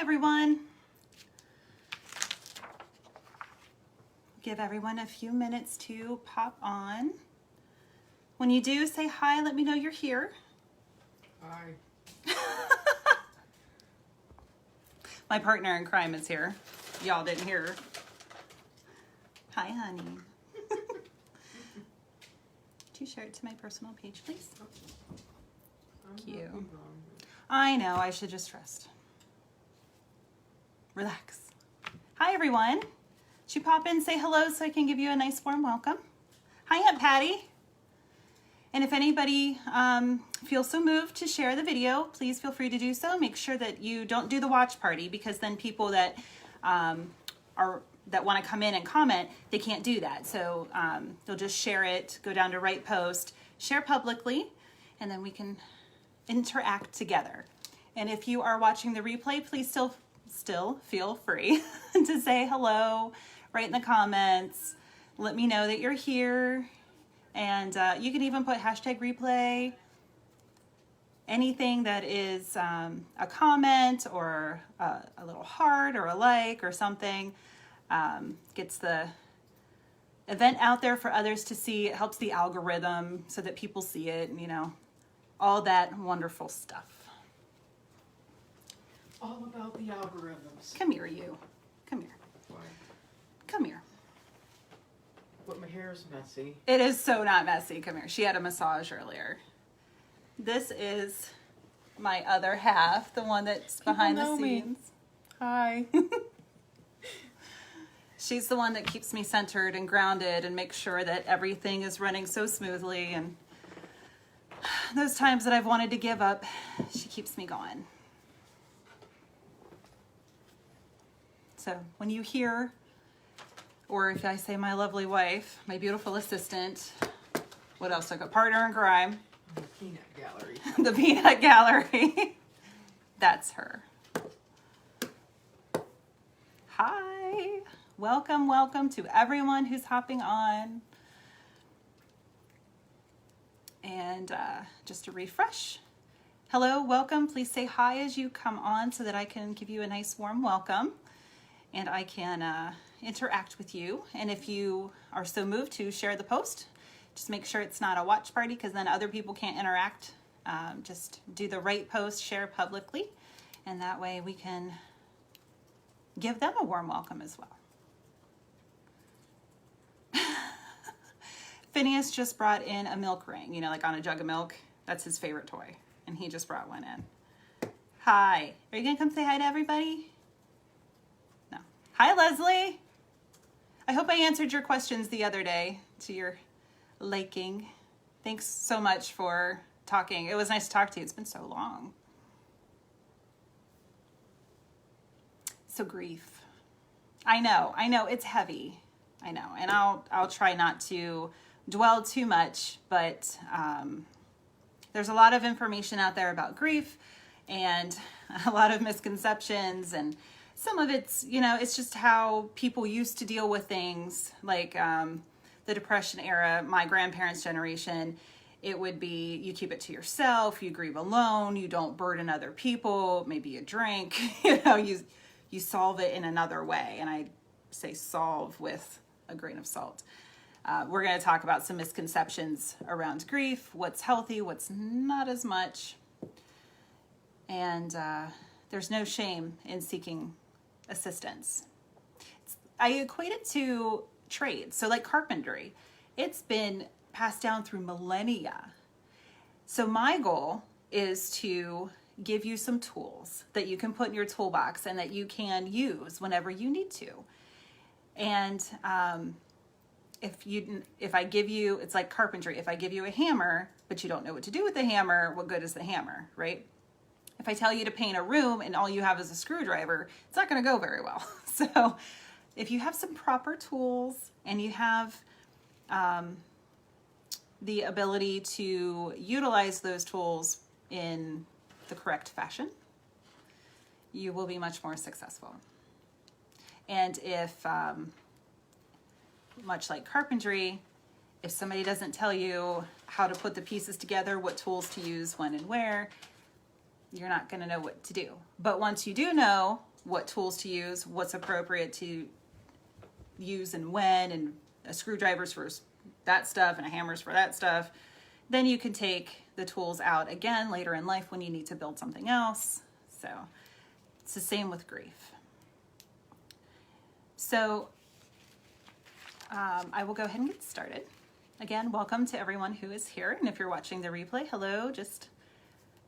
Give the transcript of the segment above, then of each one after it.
everyone. Give everyone a few minutes to pop on. When you do, say hi, let me know you're here. Hi. My partner in crime is here. Y'all didn't hear her. Hi, honey. Could you share it to my personal page, please? Thank you. I know, I should just rest. Relax. Hi, everyone. Should you pop in and say hello so I can give you a nice warm welcome? Hi, Aunt Patty. And if anybody feels so moved to share the video, please feel free to do so. Make sure that you don't do the watch party, because then people that that want to come in and comment, they can't do that. So they'll just share it, go down to right post, share publicly, and then we can interact together. And if you are watching the replay, please still feel free to say hello, write in the comments, let me know that you're here. And you can even put hashtag replay. Anything that is a comment or a little heart or a like or something gets the event out there for others to see. It helps the algorithm so that people see it, and, you know, all that wonderful stuff. All about the algorithms. Come here, you. Come here. Why? Come here. But my hair is messy. It is so not messy. Come here. She had a massage earlier. This is my other half, the one that's behind the scenes. Hi. She's the one that keeps me centered and grounded and makes sure that everything is running so smoothly. And those times that I've wanted to give up, she keeps me going. So when you hear, or if I say my lovely wife, my beautiful assistant, what else? Like a partner in crime. The peanut gallery. The peanut gallery. That's her. Hi. Welcome, welcome to everyone who's hopping on. And just to refresh. Hello, welcome. Please say hi as you come on so that I can give you a nice warm welcome. And I can interact with you. And if you are so moved to share the post, just make sure it's not a watch party, because then other people can't interact. Just do the right post, share publicly, and that way we can give them a warm welcome as well. Phineas just brought in a milk ring, you know, like on a jug of milk. That's his favorite toy, and he just brought one in. Hi. Are you gonna come say hi to everybody? No. Hi, Leslie. I hope I answered your questions the other day to your liking. Thanks so much for talking. It was nice to talk to you. It's been so long. So grief. I know, it's heavy. I know, and I'll try not to dwell too much, but there's a lot of information out there about grief and a lot of misconceptions, and some of it's, you know, it's just how people used to deal with things, like the Depression era, my grandparents' generation. It would be, you keep it to yourself, you grieve alone, you don't burden other people, maybe you drink, you know, you solve it in another way. And I say solve with a grain of salt. We're going to talk about some misconceptions around grief, what's healthy, what's not as much. And there's no shame in seeking assistance. I equate it to trades. So like carpentry, it's been passed down through millennia. So my goal is to give you some tools that you can put in your toolbox and that you can use whenever you need to. And if I give you, it's like carpentry. If I give you a hammer, but you don't know what to do with the hammer, what good is the hammer, right? If I tell you to paint a room and all you have is a screwdriver, it's not going to go very well. So if you have some proper tools and you have the ability to utilize those tools in the correct fashion, you will be much more successful. And if, much like carpentry, if somebody doesn't tell you how to put the pieces together, what tools to use, when and where, you're not going to know what to do. But once you do know what tools to use, what's appropriate to use and when, and a screwdriver's for that stuff and a hammer's for that stuff. Then you can take the tools out again later in life when you need to build something else. So it's the same with grief. So I will go ahead and get started. Again, welcome to everyone who is here. And if you're watching the replay, hello, just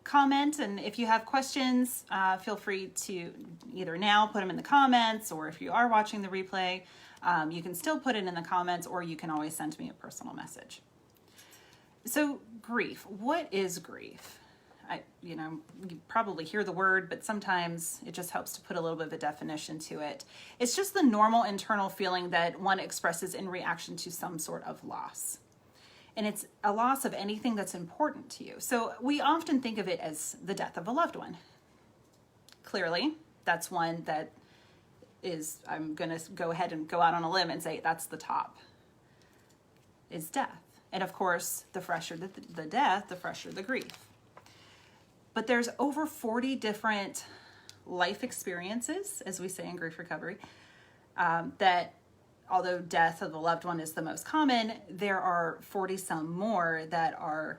comment. And if you have questions, feel free to either now put them in the comments, or if you are watching the replay, you can still put it in the comments, or you can always send me a personal message. So grief, what is grief? You probably hear the word, but sometimes it just helps to put a little bit of a definition to it. It's just the normal internal feeling that one expresses in reaction to some sort of loss. And it's a loss of anything that's important to you. So we often think of it as the death of a loved one. Clearly, that's one that is, I'm going to go ahead and go out on a limb and say that's the top, is death. And of course, the fresher the death, the fresher the grief. But there's over 40 different life experiences, as we say in grief recovery, that although death of a loved one is the most common, there are 40 some more that are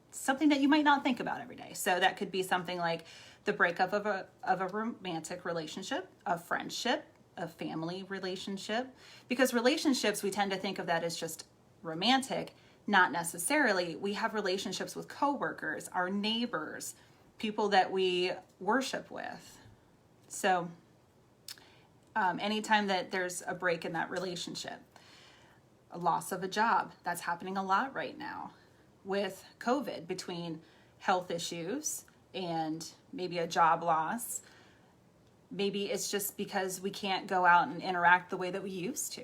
something that you might not think about every day. So that could be something like the breakup of a romantic relationship, a friendship, a family relationship. Because relationships, we tend to think of that as just romantic. Not necessarily. We have relationships with coworkers, our neighbors, people that we worship with. So anytime that there's a break in that relationship, a loss of a job, that's happening a lot right now with COVID, between health issues and maybe a job loss. Maybe it's just because we can't go out and interact the way that we used to.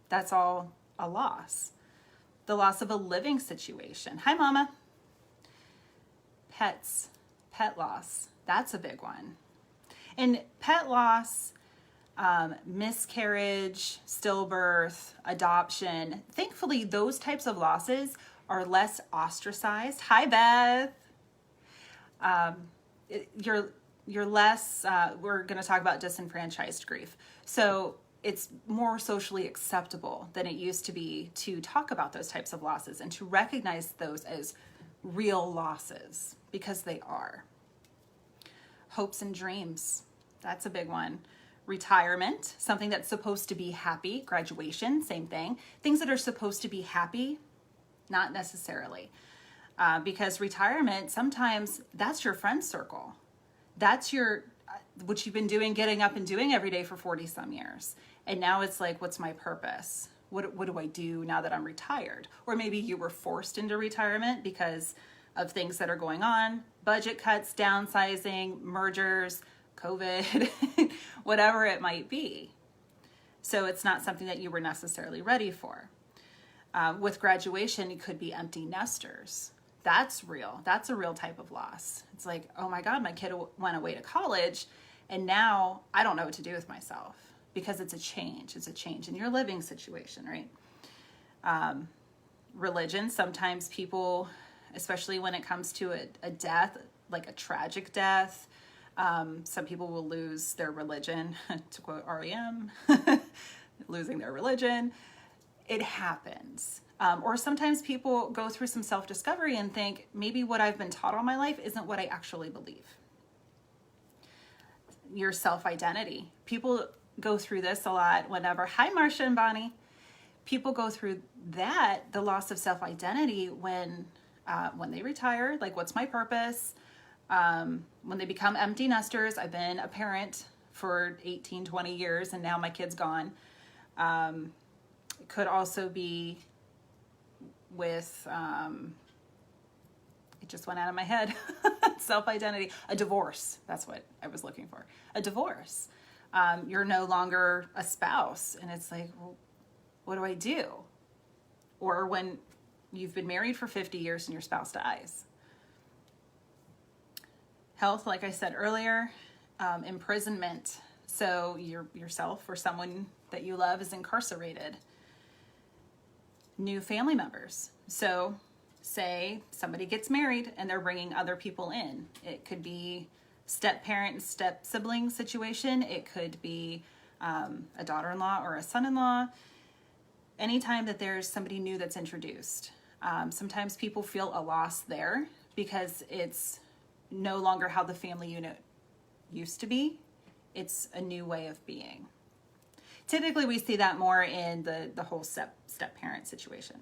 That's all a loss. The loss of a living situation. Hi, Mama. Pets, pet loss. That's a big one. And pet loss, miscarriage, stillbirth, adoption. Thankfully, those types of losses are less ostracized. Hi, Beth. You're less, we're going to talk about disenfranchised grief. So it's more socially acceptable than it used to be to talk about those types of losses and to recognize those as real losses, because they are. Hopes and dreams. That's a big one. Retirement, something that's supposed to be happy. Graduation, same thing. Things that are supposed to be happy, not necessarily. Because retirement, sometimes that's your friend circle. That's what you've been doing, getting up and doing every day for 40 some years. And now it's like, what's my purpose? What do I do now that I'm retired? Or maybe you were forced into retirement because of things that are going on, budget cuts, downsizing, mergers, COVID, whatever it might be. So it's not something that you were necessarily ready for. With graduation, it could be empty nesters. That's real. That's a real type of loss. It's like, oh my God, my kid went away to college and now I don't know what to do with myself, because it's a change. It's a change in your living situation, right? Religion. Sometimes people, especially when it comes to a death, like a tragic death, some people will lose their religion, to quote REM, losing their religion. It happens. Or sometimes people go through some self-discovery and think, maybe what I've been taught all my life isn't what I actually believe. Your self-identity. People go through this a lot whenever, hi Marcia and Bonnie. People go through that, the loss of self-identity when they retire, like what's my purpose? When they become empty nesters. I've been a parent for 18, 20 years and now my kid's gone. It could also be with, it just went out of my head, self-identity, a divorce. That's what I was looking for. A divorce. You're no longer a spouse and it's like, well, what do I do? Or when you've been married for 50 years and your spouse dies. Health, like I said earlier, imprisonment. So yourself or someone that you love is incarcerated. New family members. So say somebody gets married and they're bringing other people in. It could be step-parent and step-sibling situation. It could be a daughter-in-law or a son-in-law. Anytime that there's somebody new that's introduced. Sometimes people feel a loss there because it's no longer how the family unit used to be. It's a new way of being. Typically, we see that more in the whole step-parent situation.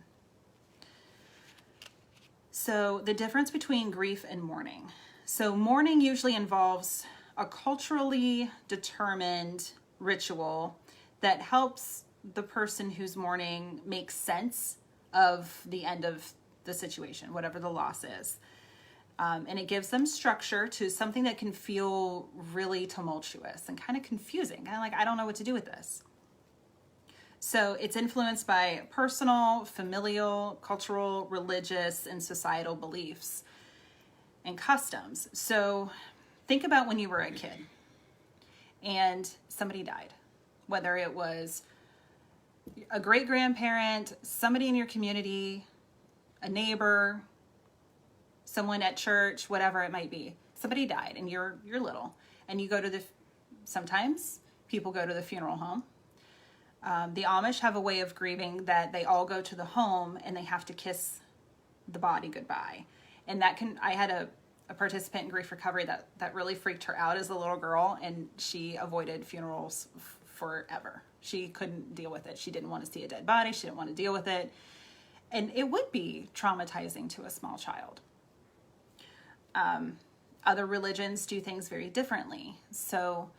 So the difference between grief and mourning. So mourning usually involves a culturally determined ritual that helps the person who's mourning make sense of the end of the situation, whatever the loss is. And it gives them structure to something that can feel really tumultuous and kind of confusing. Kind of like, I don't know what to do with this. So it's influenced by personal, familial, cultural, religious, and societal beliefs and customs. So think about when you were a kid and somebody died, whether it was a great-grandparent, somebody in your community, a neighbor, someone at church, whatever it might be. Somebody died and you're little, and you go to sometimes people go to the funeral home. The Amish have a way of grieving that they all go to the home and they have to kiss the body goodbye. And I had a participant in grief recovery that really freaked her out as a little girl, and she avoided funerals forever. She couldn't deal with it. She didn't want to see a dead body. She didn't want to deal with it. And it would be traumatizing to a small child. Other religions do things very differently. So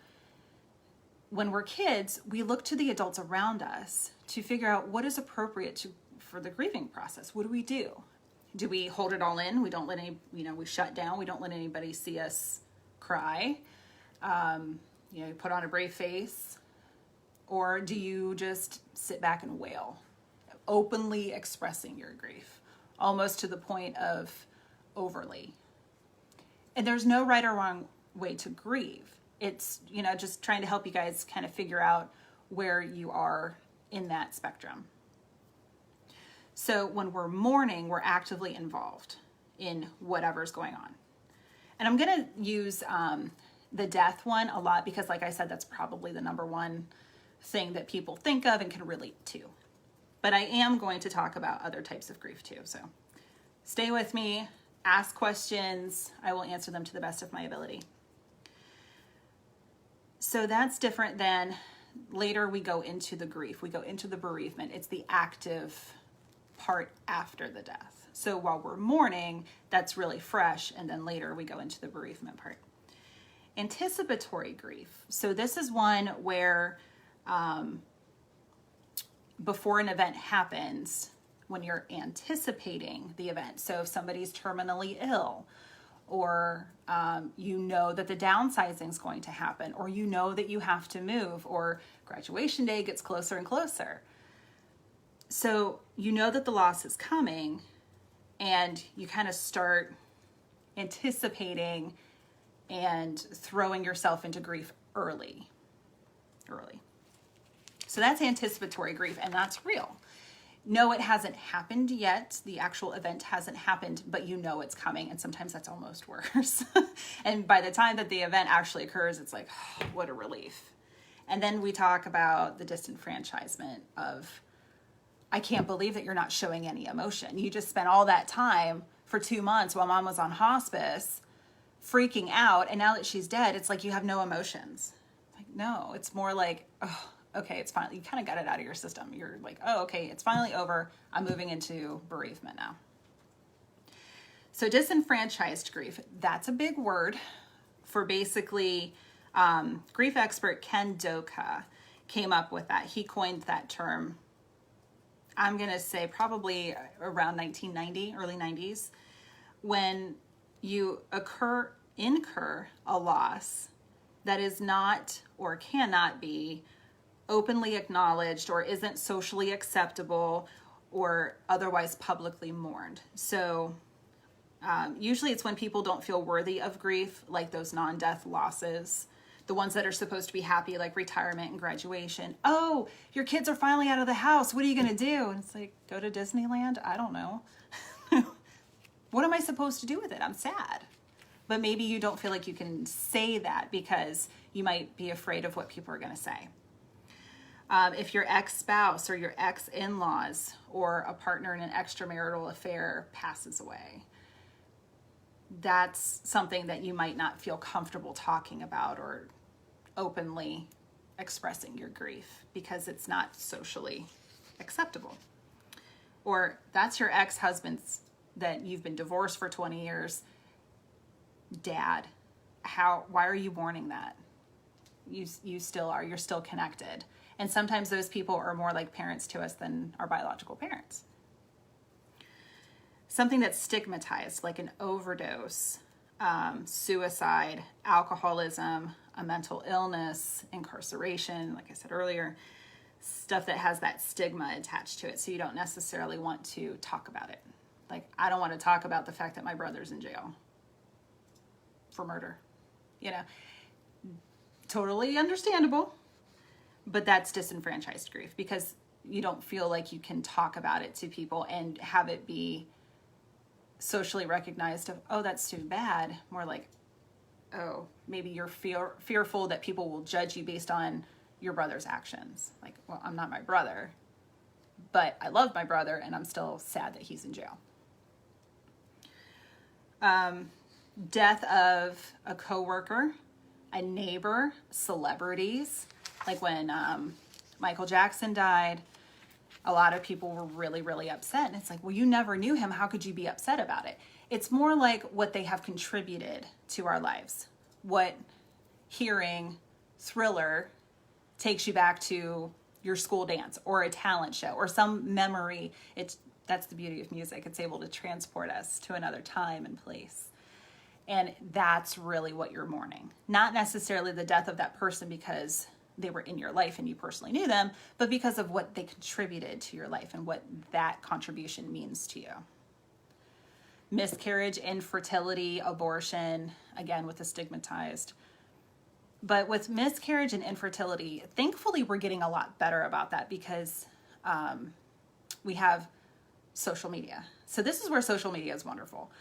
when we're kids, we look to the adults around us to figure out what is appropriate for the grieving process. What do we do? Do we hold it all in? We don't let we shut down. We don't let anybody see us cry. You put on a brave face. Or do you just sit back and wail, openly expressing your grief, almost to the point of overly? And there's no right or wrong way to grieve. It's, just trying to help you guys kind of figure out where you are in that spectrum. So when we're mourning, we're actively involved in whatever's going on. And I'm going to use the death one a lot because, like I said, that's probably the number one thing that people think of and can relate to. But I am going to talk about other types of grief too. So stay with me, ask questions. I will answer them to the best of my ability. So that's different than later we go into the grief. We go into the bereavement. It's the active part after the death. So while we're mourning, that's really fresh. And then later we go into the bereavement part. Anticipatory grief. So this is one where before an event happens, when you're anticipating the event. So if somebody's terminally ill, or that the downsizing is going to happen, or that you have to move, or graduation day gets closer and closer. So that the loss is coming, and you kind of start anticipating and throwing yourself into grief early. So that's anticipatory grief, and that's real. No, it hasn't happened yet. The actual event hasn't happened, but it's coming, and sometimes that's almost worse. And by the time that the event actually occurs, it's like, oh, what a relief. And then we talk about the disenfranchisement of, I can't believe that you're not showing any emotion. You just spent all that time for 2 months while mom was on hospice freaking out, and now that she's dead, it's like you have no emotions. Like, no, it's more like, oh, okay, it's finally, you kind of got it out of your system. You're like, oh, okay, it's finally over. I'm moving into bereavement now. So disenfranchised grief, that's a big word for basically, grief expert Ken Doka came up with that. He coined that term, I'm going to say probably around 1990, early 90s, when you incur a loss that is not or cannot be openly acknowledged or isn't socially acceptable or otherwise publicly mourned. So usually it's when people don't feel worthy of grief, like those non-death losses, the ones that are supposed to be happy, like retirement and graduation. Oh, your kids are finally out of the house. What are you going to do? And it's like, go to Disneyland? I don't know. What am I supposed to do with it? I'm sad. but maybe you don't feel like you can say that because you might be afraid of what people are going to say. If your ex-spouse or your ex-in-laws or a partner in an extramarital affair passes away, that's something that you might not feel comfortable talking about or openly expressing your grief because it's not socially acceptable. Or that's your ex-husband's that you've been divorced for 20 years. Dad, why are you mourning that? You still are, you're still connected. And sometimes those people are more like parents to us than our biological parents. Something that's stigmatized, like an overdose, suicide, alcoholism, a mental illness, incarceration, like I said earlier, stuff that has that stigma attached to it. So you don't necessarily want to talk about it. Like, I don't want to talk about the fact that my brother's in jail for murder. You know, totally understandable, but that's disenfranchised grief because you don't feel like you can talk about it to people and have it be socially recognized of, oh, that's too bad. More like, oh, maybe you're fearful that people will judge you based on your brother's actions. Like, well, I'm not my brother, but I love my brother and I'm still sad that he's in jail. Death of a coworker, a neighbor, celebrities. Like when Michael Jackson died, a lot of people were really, really upset. And it's like, well, you never knew him. How could you be upset about it? It's more like what they have contributed to our lives. What hearing Thriller takes you back to your school dance or a talent show or some memory. That's the beauty of music. It's able to transport us to another time and place. And that's really what you're mourning. Not necessarily the death of that person because they were in your life and you personally knew them, but because of what they contributed to your life and what that contribution means to you. Miscarriage, infertility, abortion, again with the stigmatized. But with miscarriage and infertility, thankfully we're getting a lot better about that because we have social media. So this is where social media is wonderful.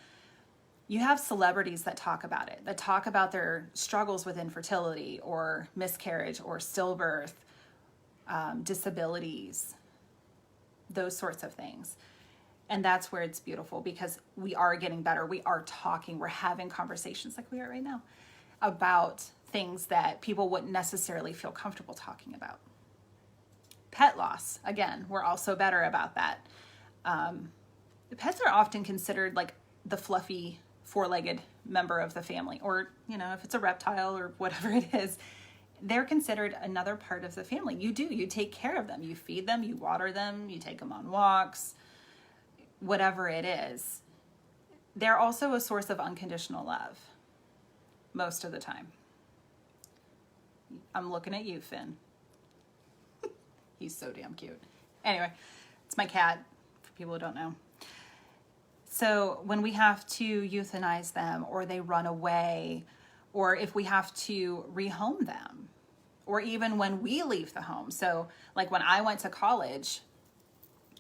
You have celebrities that talk about it, that talk about their struggles with infertility or miscarriage or stillbirth, disabilities, those sorts of things. And that's where it's beautiful because we are getting better. We are talking, we're having conversations like we are right now about things that people wouldn't necessarily feel comfortable talking about. Pet loss, again, we're also better about that. Pets are often considered like the fluffy four-legged member of the family, or, you know, if it's a reptile or whatever it is, they're considered another part of the family. You take care of them. You feed them, you water them, you take them on walks, whatever it is. They're also a source of unconditional love most of the time. I'm looking at you, Finn. He's so damn cute. Anyway, it's my cat, for people who don't know. So when we have to euthanize them or they run away, or if we have to rehome them, or even when we leave the home. So like when I went to college,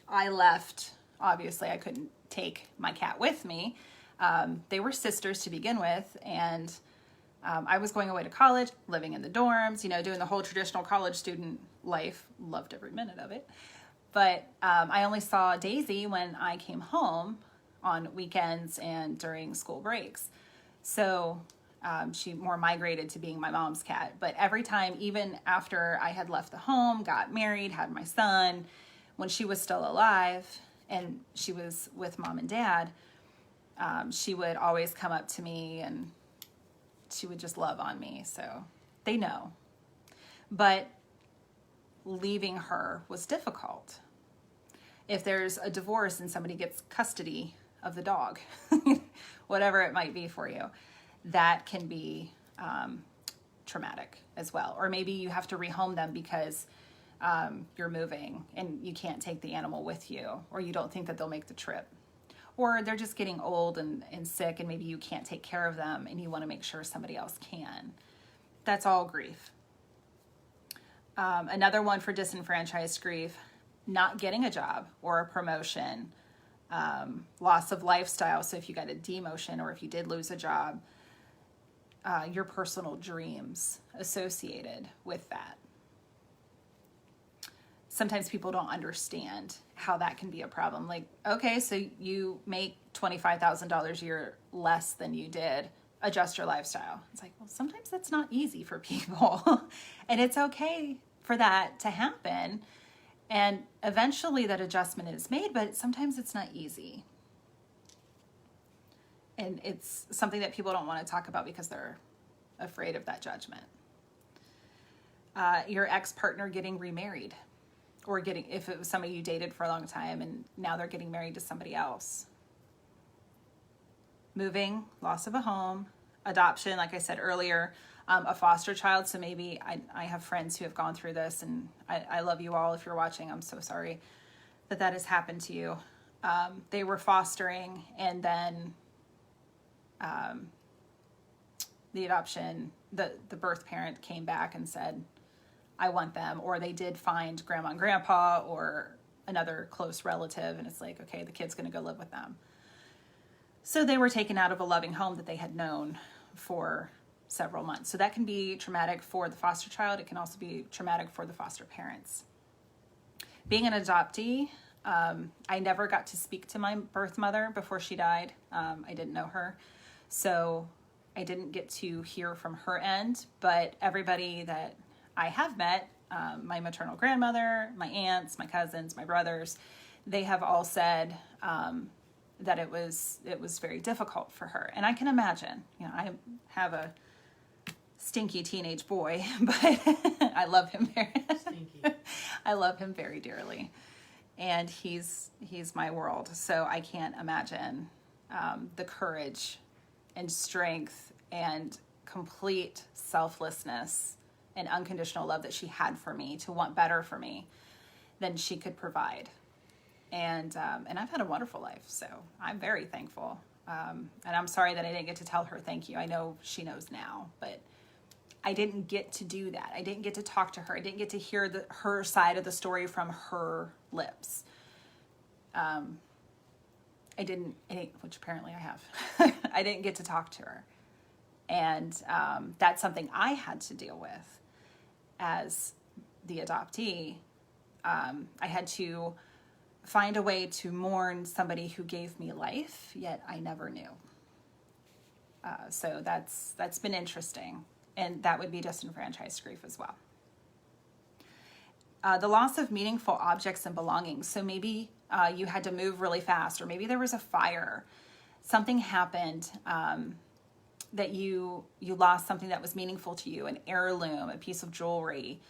I left, obviously I couldn't take my cat with me. They were sisters to begin with, and I was going away to college, living in the dorms, you know, doing the whole traditional college student life, loved every minute of it. But I only saw Daisy when I came home on weekends and during school breaks. So she more migrated to being my mom's cat. But every time, even after I had left the home, got married, had my son, when she was still alive and she was with mom and dad, she would always come up to me and she would just love on me. So they know. But leaving her was difficult. If there's a divorce and somebody gets custody of the dog, whatever it might be for you, that can be traumatic as well. Or maybe you have to rehome them because you're moving and you can't take the animal with you, or you don't think that they'll make the trip. Or they're just getting old and sick and maybe you can't take care of them and you want to make sure somebody else can. That's all grief. Another one for disenfranchised grief, not getting a job or a promotion, loss of lifestyle. So if you got a demotion or if you did lose a job, your personal dreams associated with that. Sometimes people don't understand how that can be a problem. Like, okay, so you make $25,000 a year less than you did. Adjust your lifestyle. It's like, well, sometimes that's not easy for people. And it's okay for that to happen. And eventually that adjustment is made, but sometimes it's not easy. And it's something that people don't want to talk about because they're afraid of that judgment. Your ex-partner getting remarried, or if it was somebody you dated for a long time and now they're getting married to somebody else. Moving, loss of a home, adoption, like I said earlier, a foster child. So maybe I have friends who have gone through this, and I love you all. If you're watching, I'm so sorry that has happened to you. They were fostering, and then the adoption, the birth parent came back and said, I want them, or they did find grandma and grandpa or another close relative, and it's like, okay, the kid's going to go live with them. So they were taken out of a loving home that they had known for several months. So that can be traumatic for the foster child. It can also be traumatic for the foster parents. Being an adoptee, I never got to speak to my birth mother before she died. I didn't know her. So I didn't get to hear from her end, but everybody that I have met, my maternal grandmother, my aunts, my cousins, my brothers, they have all said that it was very difficult for her. And I can imagine, I have a stinky teenage boy, but I love him I love him very dearly. And he's my world. So I can't imagine the courage and strength and complete selflessness and unconditional love that she had for me, to want better for me than she could provide. And I've had a wonderful life, so I'm very thankful. And I'm sorry that I didn't get to tell her thank you. I know she knows now, but I didn't get to do that. I didn't get to talk to her. I didn't get to hear her side of the story from her lips. I didn't, which apparently I have. I didn't get to talk to her. And that's something I had to deal with as the adoptee. I had to find a way to mourn somebody who gave me life, yet I never knew. So that's been interesting. And that would be disenfranchised grief as well. The loss of meaningful objects and belongings. So maybe you had to move really fast, or maybe there was a fire. Something happened that you lost something that was meaningful to you, an heirloom, a piece of jewelry,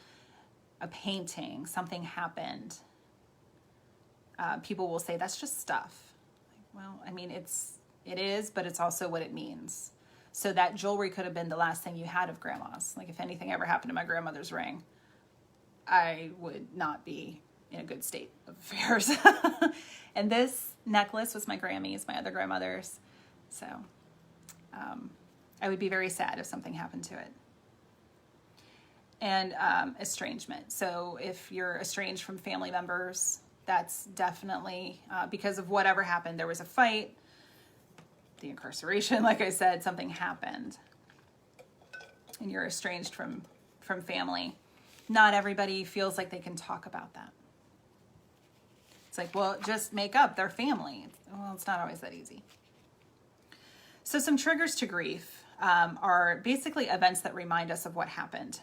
a painting, something happened. People will say, that's just stuff. Well, I mean, it is, but it's also what it means. So that jewelry could have been the last thing you had of grandma's. Like, if anything ever happened to my grandmother's ring, I would not be in a good state of affairs. And this necklace was my Grammy's, my other grandmother's. So I would be very sad if something happened to it. And estrangement. So if you're estranged from family members, that's definitely because of whatever happened. There was a fight, the incarceration, like I said, something happened, and you're estranged from family. Not everybody feels like they can talk about that. It's like, well, just make up, they're family. Well, it's not always that easy. So some triggers to grief are basically events that remind us of what happened.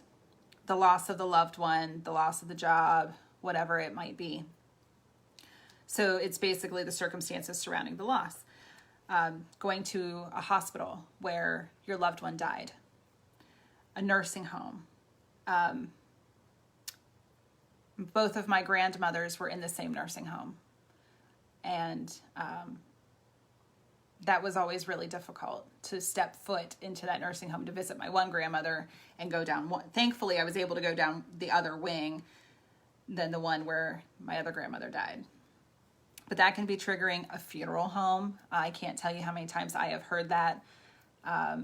The loss of the loved one, the loss of the job, whatever it might be. So it's basically the circumstances surrounding the loss. Going to a hospital where your loved one died. A nursing home. Both of my grandmothers were in the same nursing home. And that was always really difficult, to step foot into that nursing home to visit my one grandmother and go down one. Thankfully, I was able to go down the other wing than the one where my other grandmother died. But that can be triggering. A funeral home. I can't tell you how many times I have heard that.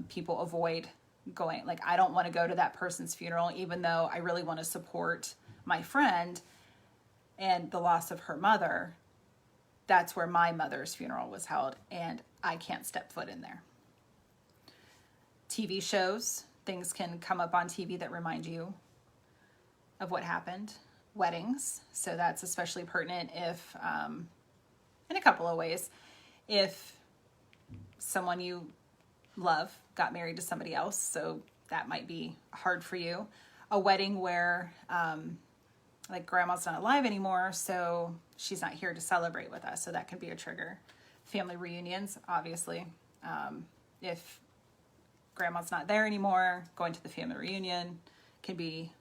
People avoid going, like, I don't want to go to that person's funeral, even though I really want to support my friend and the loss of her mother. That's where my mother's funeral was held, and I can't step foot in there. TV shows. Things can come up on TV that remind you of what happened. Weddings. So that's especially pertinent if, in a couple of ways, if someone you love got married to somebody else. So that might be hard for you. A wedding where, like grandma's not alive anymore, so she's not here to celebrate with us. So that can be a trigger. Family reunions, obviously. If grandma's not there anymore, going to the family reunion can be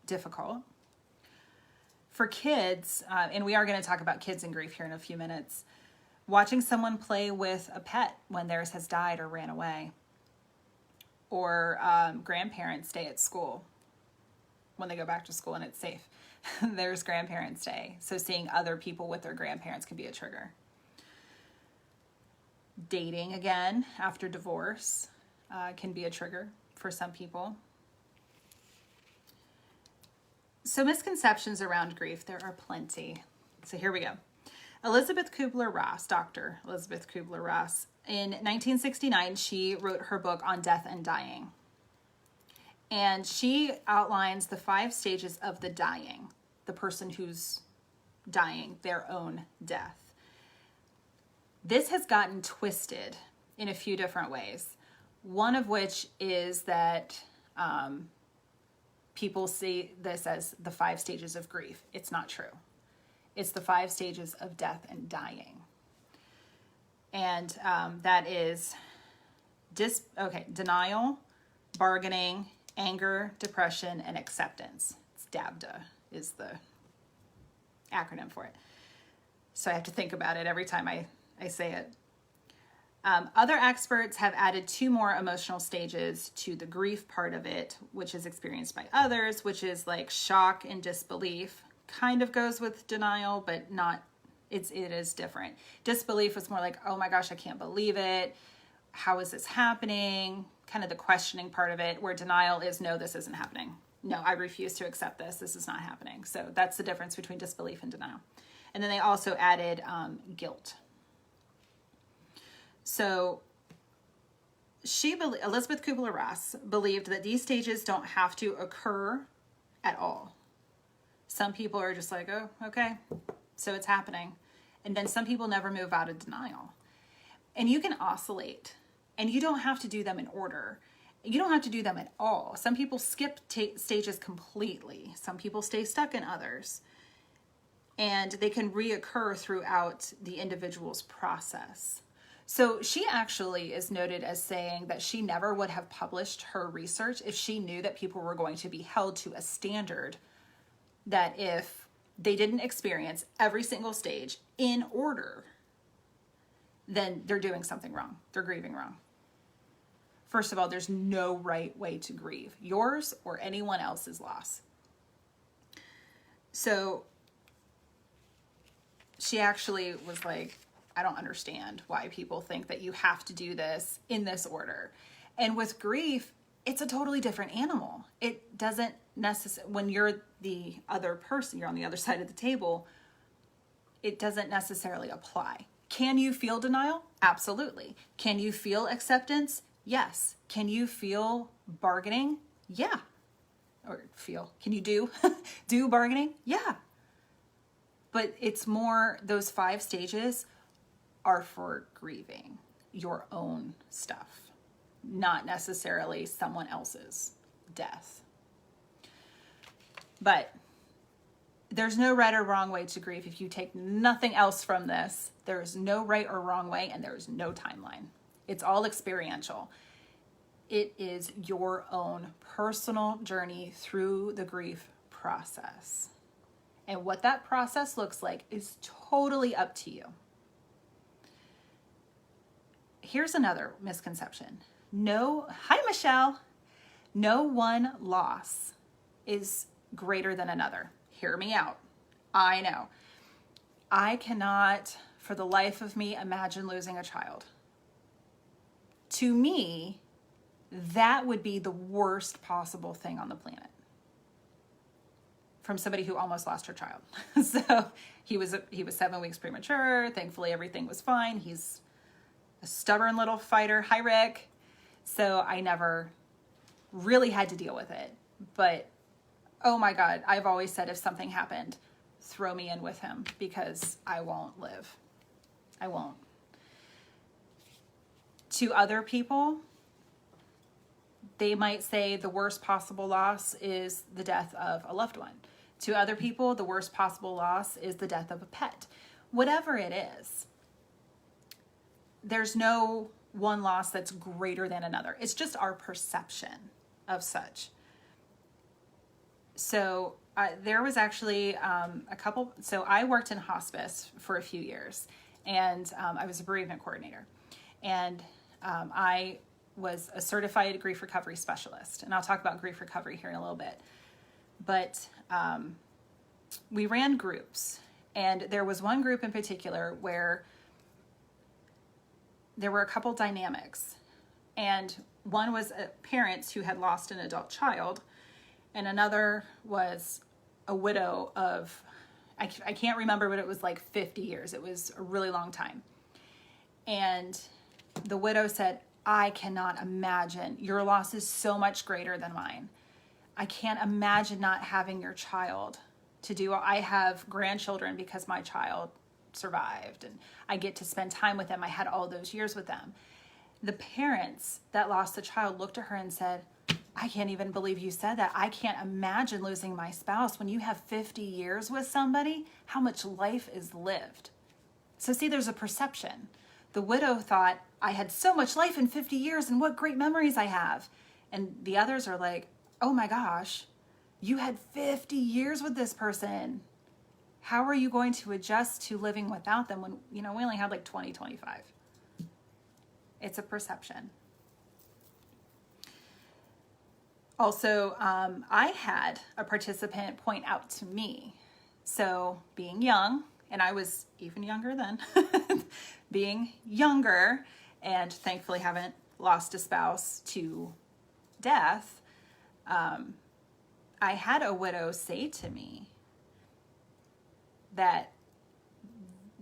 difficult. For kids, and we are going to talk about kids and grief here in a few minutes, watching someone play with a pet when theirs has died or ran away. Or grandparents stay at school when they go back to school and it's safe. There's Grandparents' Day. So seeing other people with their grandparents can be a trigger. Dating again after divorce can be a trigger for some people. So misconceptions around grief, there are plenty. So here we go. Elizabeth Kubler-Ross, Dr. Elizabeth Kubler-Ross, in 1969, she wrote her book on death and dying. And she outlines the 5 stages of the dying, the person who's dying, their own death. This has gotten twisted in a few different ways. One of which is that people see this as the 5 stages of grief. It's not true. It's the 5 stages of death and dying. And that is denial, bargaining, anger, depression, and acceptance. It's DABDA is the acronym for it. So I have to think about it every time I say it. Other experts have added 2 more emotional stages to the grief part of it, which is experienced by others, which is like shock and disbelief. Kind of goes with denial, but not, it is different. Disbelief is more like, oh my gosh, I can't believe it. How is this happening? Kind of the questioning part of it, where denial is, no, this isn't happening. No, I refuse to accept this. This is not happening. So that's the difference between disbelief and denial. And then they also added guilt. So Elizabeth Kubler-Ross believed that these stages don't have to occur at all. Some people are just like, oh, okay, so it's happening. And then some people never move out of denial. And you can oscillate, and you don't have to do them in order. You don't have to do them at all. Some people skip stages completely. Some people stay stuck in others. And they can reoccur throughout the individual's process. So she actually is noted as saying that she never would have published her research if she knew that people were going to be held to a standard that if they didn't experience every single stage in order, then they're doing something wrong. They're grieving wrong. First of all, there's no right way to grieve, yours or anyone else's loss. So she actually was like, I don't understand why people think that you have to do this in this order. And with grief, it's a totally different animal. It doesn't necessarily, when you're the other person, you're on the other side of the table, it doesn't necessarily apply. Can you feel denial? Absolutely. Can you feel acceptance? Yes. Can you feel bargaining? Yeah. Can you do bargaining? Yeah. But it's more, those 5 stages are for grieving your own stuff, not necessarily someone else's death. But there's no right or wrong way to grieve. If you take nothing else from this, there's no right or wrong way, and there's no timeline. It's all experiential. It is your own personal journey through the grief process. And what that process looks like is totally up to you. Here's another misconception. Hi, Michelle. No one loss is greater than another. Hear me out. I know. I cannot, for the life of me, imagine losing a child. To me, that would be the worst possible thing on the planet. From somebody who almost lost her child. So he was 7 weeks premature. Thankfully, everything was fine. He's a stubborn little fighter. Hi, Rick. So I never really had to deal with it. But oh my God, I've always said if something happened, throw me in with him because I won't live. I won't. To other people, they might say the worst possible loss is the death of a loved one. To other people, the worst possible loss is the death of a pet. Whatever it is, there's no one loss that's greater than another. It's just our perception of such. So there was actually so I worked in hospice for a few years, and I was a bereavement coordinator. And I was a certified grief recovery specialist. And I'll talk about grief recovery here in a little bit. But we ran groups. And there was one group in particular where there were a couple dynamics. And one was parents who had lost an adult child. And another was a widow of, I can't remember, but it was like 50 years. It was a really long time. And the widow said, I cannot imagine. Your loss is so much greater than mine. I can't imagine not having your child to do. I have grandchildren because my child survived and I get to spend time with them. I had all those years with them. The parents that lost the child looked at her and said, I can't even believe you said that. I can't imagine losing my spouse. When you have 50 years with somebody, how much life is lived. So see, there's a perception. The widow thought, I had so much life in 50 years and what great memories I have. And the others are like, oh my gosh, you had 50 years with this person. How are you going to adjust to living without them when, we only had like 20, 25? It's a perception. Also, I had a participant point out to me. So being young, and I was even younger then, being younger, and thankfully haven't lost a spouse to death, I had a widow say to me that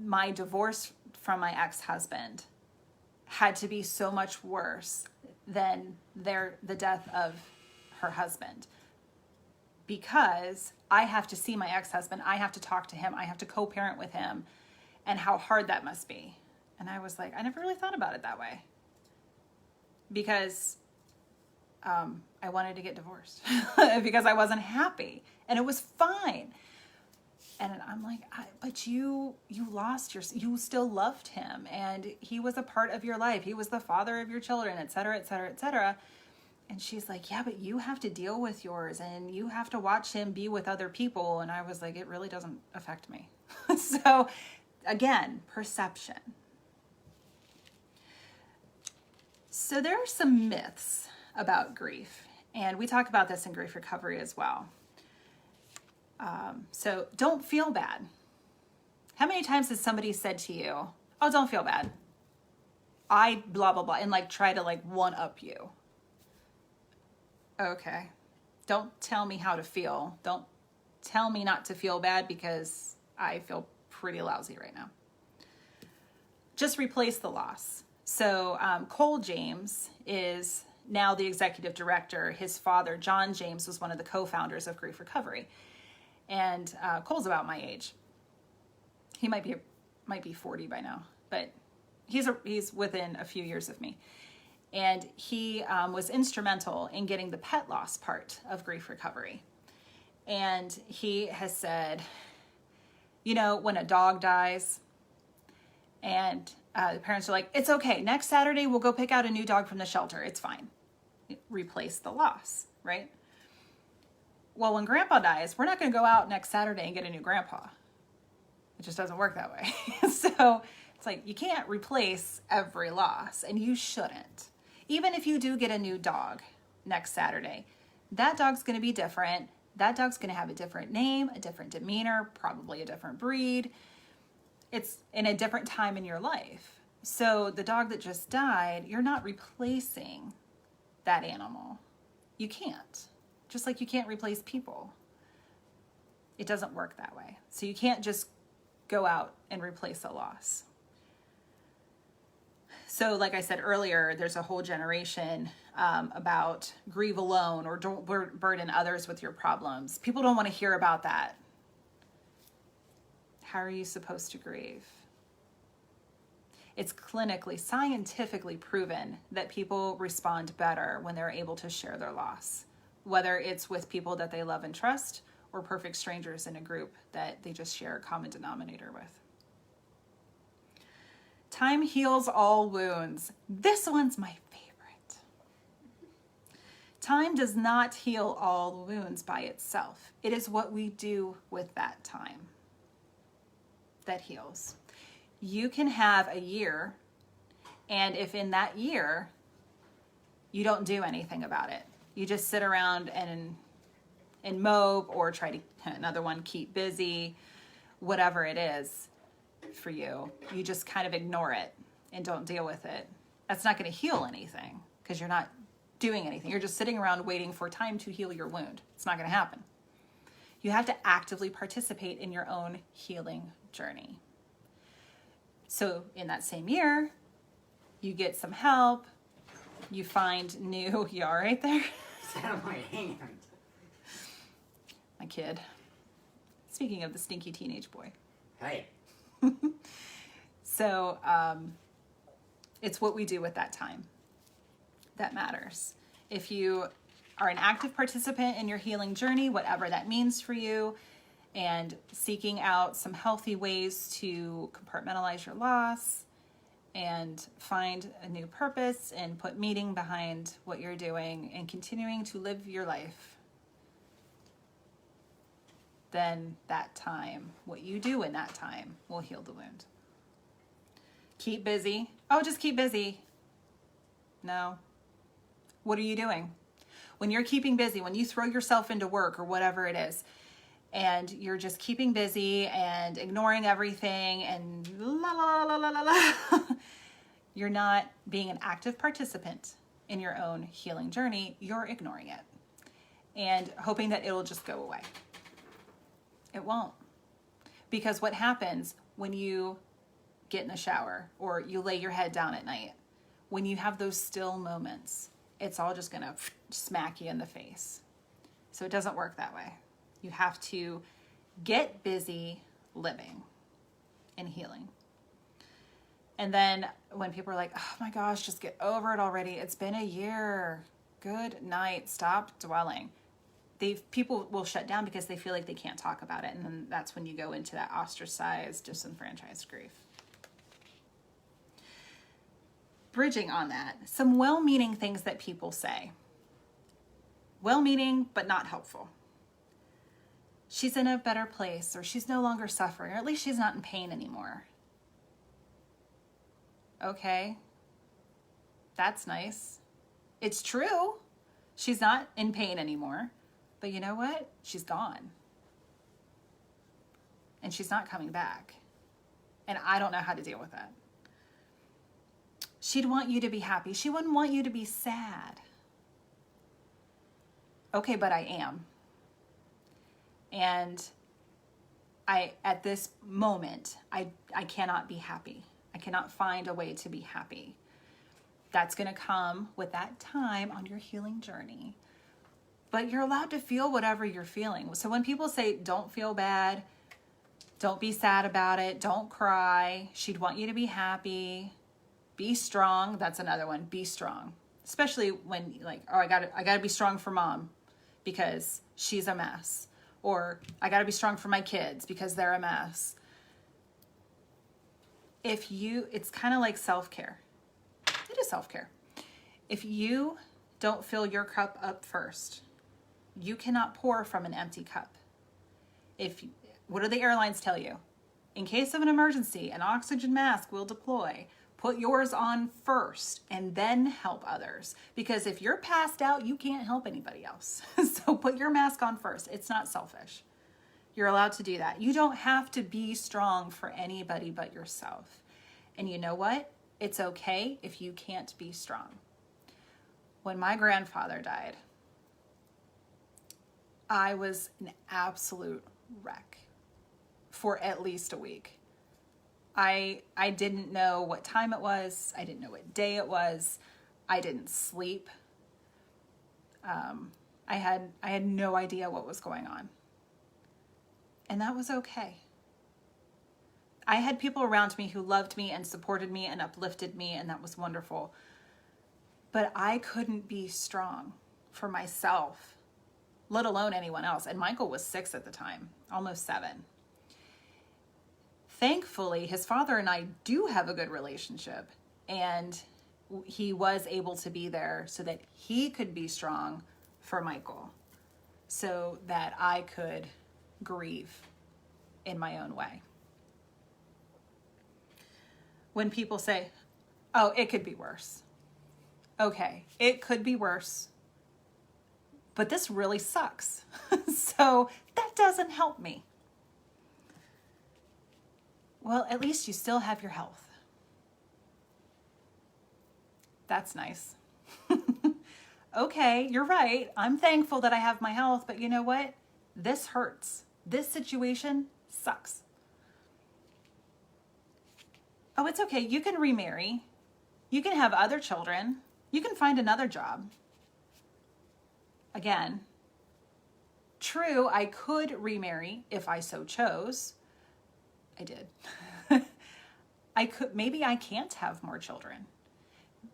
my divorce from my ex-husband had to be so much worse than the death of her husband, because I have to see my ex-husband, I have to talk to him, I have to co-parent with him, and how hard that must be. And I was like, I never really thought about it that way, because I wanted to get divorced because I wasn't happy, and it was fine. And I'm like, but you you still loved him, and he was a part of your life. He was the father of your children, et cetera, et cetera, et cetera. And she's like, yeah, but you have to deal with yours, and you have to watch him be with other people. And I was like, it really doesn't affect me. So again, perception. So there are some myths about grief, and we talk about this in grief recovery as well. So don't feel bad. How many times has somebody said to you, oh, don't feel bad, I blah, blah, blah, and like try to like one up you? Okay. Don't tell me how to feel. Don't tell me not to feel bad, because I feel pretty lousy right now. Just replace the loss. So Cole James is now the executive director. His father, John James, was one of the co-founders of Grief Recovery. And Cole's about my age. He might be 40 by now, but he's within a few years of me. And he was instrumental in getting the pet loss part of grief recovery. And he has said, when a dog dies and the parents are like, it's okay, next Saturday we'll go pick out a new dog from the shelter, it's fine. Replace the loss, right? Well, when grandpa dies, we're not going to go out next Saturday and get a new grandpa. It just doesn't work that way. So it's like, you can't replace every loss, and you shouldn't. Even if you do get a new dog next Saturday, that dog's going to be different. That dog's going to have a different name, a different demeanor, probably a different breed. It's in a different time in your life. So the dog that just died, you're not replacing that animal. You can't. Just like you can't replace people. It doesn't work that way. So you can't just go out and replace a loss. So like I said earlier, there's a whole generation about grieve alone or don't burden others with your problems. People don't want to hear about that. How are you supposed to grieve? It's clinically, scientifically proven that people respond better when they're able to share their loss, whether it's with people that they love and trust or perfect strangers in a group that they just share a common denominator with. Time heals all wounds. This one's my favorite. Time does not heal all wounds by itself. It is what we do with that time that heals. You can have a year, and if in that year you don't do anything about it, you just sit around and mope or try to, another one, keep busy, whatever it is for you, you just kind of ignore it and don't deal with it. That's not going to heal anything because you're not doing anything. You're just sitting around waiting for time to heal your wound. It's not going to happen. You have to actively participate in your own healing journey. So in that same year, you get some help, you find new, you all right there? It's out of my hand. My kid. Speaking of the stinky teenage boy. Hey. So it's what we do with that time that matters. If you are an active participant in your healing journey, whatever that means for you, and seeking out some healthy ways to compartmentalize your loss and find a new purpose and put meaning behind what you're doing and continuing to live your life, then that time, what you do in that time, will heal the wound. Keep busy. Oh, just keep busy. No. What are you doing? When you're keeping busy, when you throw yourself into work or whatever it is, and you're just keeping busy and ignoring everything and la la la la la la, you're not being an active participant in your own healing journey. You're ignoring it and hoping that it'll just go away. It won't. Because what happens when you get in the shower or you lay your head down at night, when you have those still moments, it's all just gonna smack you in the face. So it doesn't work that way. You have to get busy living and healing. And then when people are like, oh my gosh, just get over it already. It's been a year. Good night. Stop dwelling. People will shut down because they feel like they can't talk about it. And then that's when you go into that ostracized, disenfranchised grief. Bridging on that, some well-meaning things that people say. Well-meaning, but not helpful. She's in a better place, or she's no longer suffering, or at least she's not in pain anymore. Okay, that's nice. It's true. She's not in pain anymore, but you know what? She's gone. And she's not coming back. And I don't know how to deal with that. She'd want you to be happy. She wouldn't want you to be sad. Okay, but I am. And at this moment, I cannot be happy. I cannot find a way to be happy. That's going to come with that time on your healing journey. But you're allowed to feel whatever you're feeling. So when people say, don't feel bad, don't be sad about it, don't cry, she'd want you to be happy, be strong. That's another one, be strong. Especially when like, oh, I gotta be strong for mom because she's a mess. Or I gotta be strong for my kids because they're a mess. It's kind of like self-care. It is self-care. If you don't fill your cup up first, you cannot pour from an empty cup. What do the airlines tell you? In case of an emergency, an oxygen mask will deploy. Put yours on first and then help others. Because if you're passed out, you can't help anybody else. So put your mask on first. It's not selfish. You're allowed to do that. You don't have to be strong for anybody but yourself. And you know what? It's okay if you can't be strong. When my grandfather died, I was an absolute wreck for at least a week. I didn't know what time it was. I didn't know what day it was. I didn't sleep. I had no idea what was going on. And that was okay. I had people around me who loved me and supported me and uplifted me, and that was wonderful. But I couldn't be strong for myself, let alone anyone else. And Michael was 6 at the time, almost 7. Thankfully, his father and I do have a good relationship, and he was able to be there so that he could be strong for Michael, so that I could grieve in my own way. When people say, oh, it could be worse. Okay, it could be worse, but this really sucks. So that doesn't help me. Well, at least you still have your health. That's nice. Okay, you're right. I'm thankful that I have my health, but you know what? This hurts. This situation sucks. Oh, it's okay. You can remarry. You can have other children. You can find another job. Again, true, I could remarry if I so chose. I did. Maybe I can't have more children.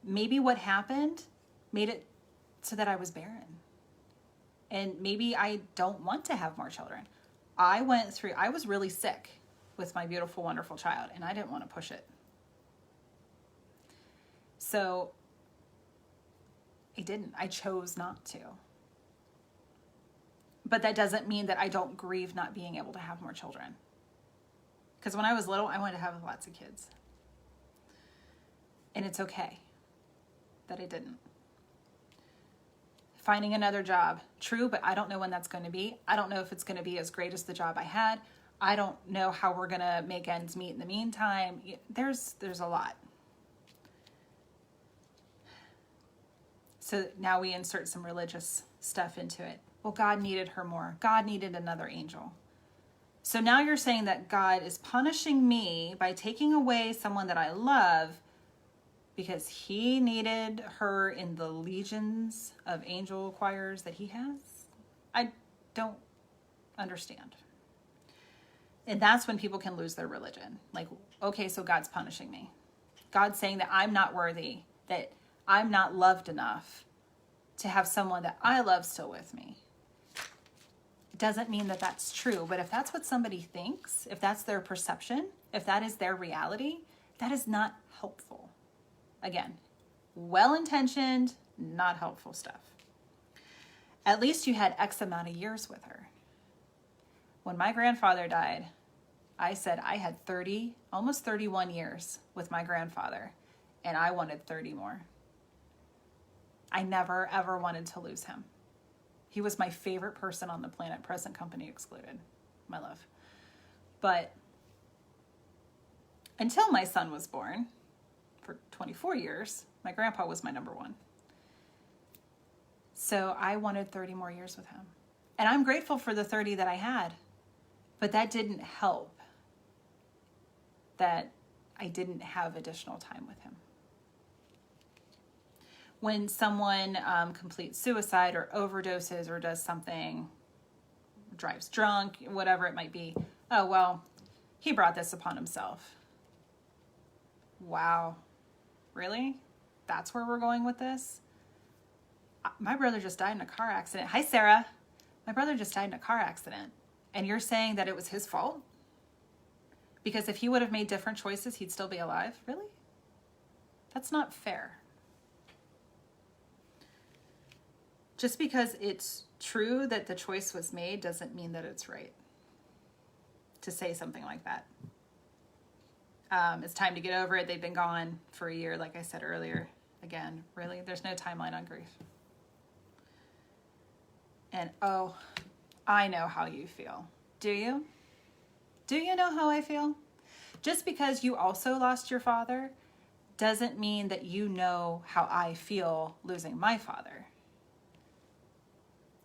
Maybe what happened made it so that I was barren. And maybe I don't want to have more children. I was really sick with my beautiful, wonderful child, and I didn't want to push it. So I didn't. I chose not to. But that doesn't mean that I don't grieve not being able to have more children. Because when I was little, I wanted to have lots of kids. And it's okay that I didn't. Finding another job, true, but I don't know when that's going to be. I don't know if it's going to be as great as the job I had. I don't know how we're going to make ends meet in the meantime. There's a lot. So now we insert some religious stuff into it. Well, God needed her more. God needed another angel. So now you're saying that God is punishing me by taking away someone that I love because he needed her in the legions of angel choirs that he has? I don't understand. And that's when people can lose their religion. Like, okay, so God's punishing me. God's saying that I'm not worthy, that I'm not loved enough to have someone that I love still with me. It doesn't mean that that's true, but if that's what somebody thinks, if that's their perception, if that is their reality, that is not helpful. Again, well-intentioned, not helpful stuff. At least you had X amount of years with her. When my grandfather died, I said I had almost 31 years with my grandfather, and I wanted 30 more. I never, ever wanted to lose him. He was my favorite person on the planet, present company excluded, my love. But until my son was born, for 24 years, my grandpa was my number one. So I wanted 30 more years with him. And I'm grateful for the 30 that I had, but that didn't help that I didn't have additional time with him. When someone completes suicide or overdoses or does something, drives drunk, whatever it might be, oh, well, he brought this upon himself. Wow. Really? That's where we're going with this? My brother just died in a car accident. Hi, Sarah. My brother just died in a car accident. And you're saying that it was his fault? Because if he would have made different choices, he'd still be alive? Really? That's not fair. Just because it's true that the choice was made doesn't mean that it's right to say something like that. It's time to get over it. They've been gone for a year, like I said earlier. Again, really, there's no timeline on grief. And oh, I know how you feel. Do you? Do you know how I feel? Just because you also lost your father doesn't mean that you know how I feel losing my father.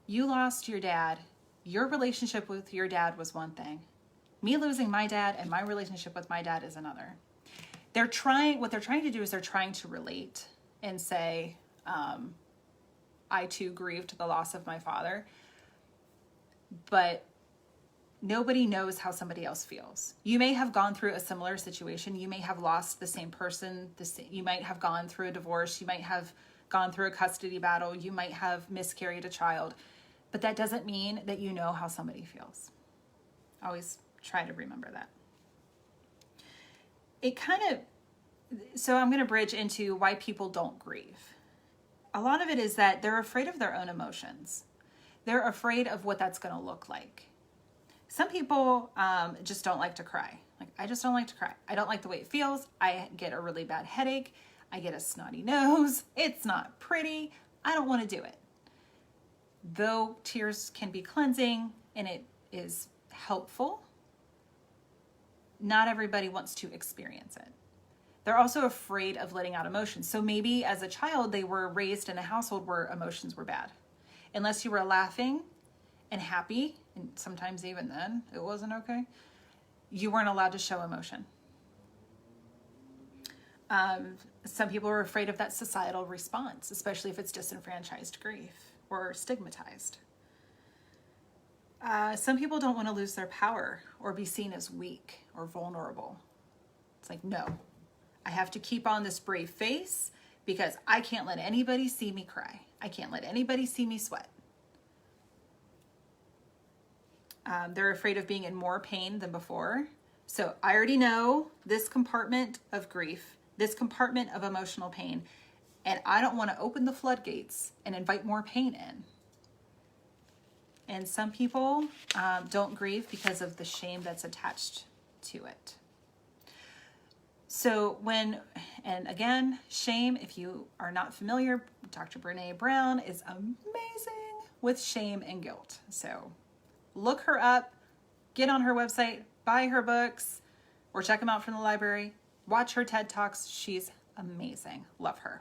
You lost your dad. Your relationship with your dad was one thing. Me losing my dad and my relationship with my dad is another. What they're trying to do is they're trying to relate and say, I too grieved the loss of my father, but nobody knows how somebody else feels. You may have gone through a similar situation. You may have lost the same person. You might have gone through a divorce. You might have gone through a custody battle. You might have miscarried a child, but that doesn't mean that you know how somebody feels. Always try to remember that. So I'm going to bridge into why people don't grieve. A lot of it is that they're afraid of their own emotions. They're afraid of what that's going to look like. Some people just don't like to cry. Like, I just don't like to cry. I don't like the way it feels. I get a really bad headache. I get a snotty nose. It's not pretty. I don't want to do it. Though tears can be cleansing and it is helpful, not everybody wants to experience it. They're also afraid of letting out emotions. So maybe as a child, they were raised in a household where emotions were bad. Unless you were laughing and happy, and sometimes even then it wasn't okay, you weren't allowed to show emotion. Some people are afraid of that societal response, especially if it's disenfranchised grief or stigmatized. Some people don't want to lose their power or be seen as weak or vulnerable. It's like, no, I have to keep on this brave face because I can't let anybody see me cry. I can't let anybody see me sweat. They're afraid of being in more pain than before. So I already know this compartment of grief, this compartment of emotional pain, and I don't want to open the floodgates and invite more pain in. And some people don't grieve because of the shame that's attached to it. So and again, shame, if you are not familiar, Dr. Brene Brown is amazing with shame and guilt. So look her up, get on her website, buy her books, or check them out from the library. Watch her TED Talks. She's amazing. Love her.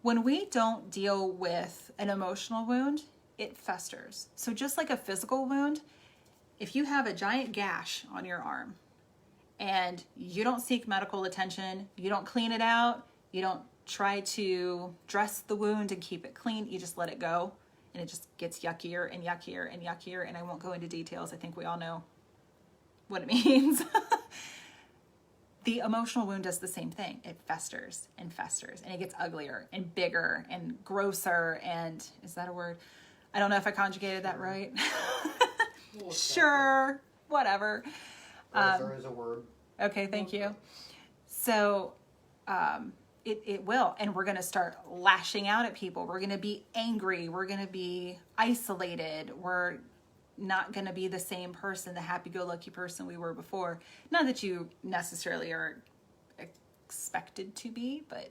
When we don't deal with an emotional wound, it festers. So just like a physical wound, if you have a giant gash on your arm and you don't seek medical attention, you don't clean it out, you don't try to dress the wound and keep it clean, you just let it go, and it just gets yuckier and yuckier and yuckier, and I won't go into details. I think we all know what it means. The emotional wound does the same thing. It festers and festers, and it gets uglier and bigger and grosser, and is that a word? I don't know if I conjugated that right. Sure, whatever. Grosser is a word. Okay, thank you. So it will, and we're going to start lashing out at people. We're going to be angry. We're going to be isolated. We're not going to be the same person, the happy-go-lucky person we were before. Not that you necessarily are expected to be, but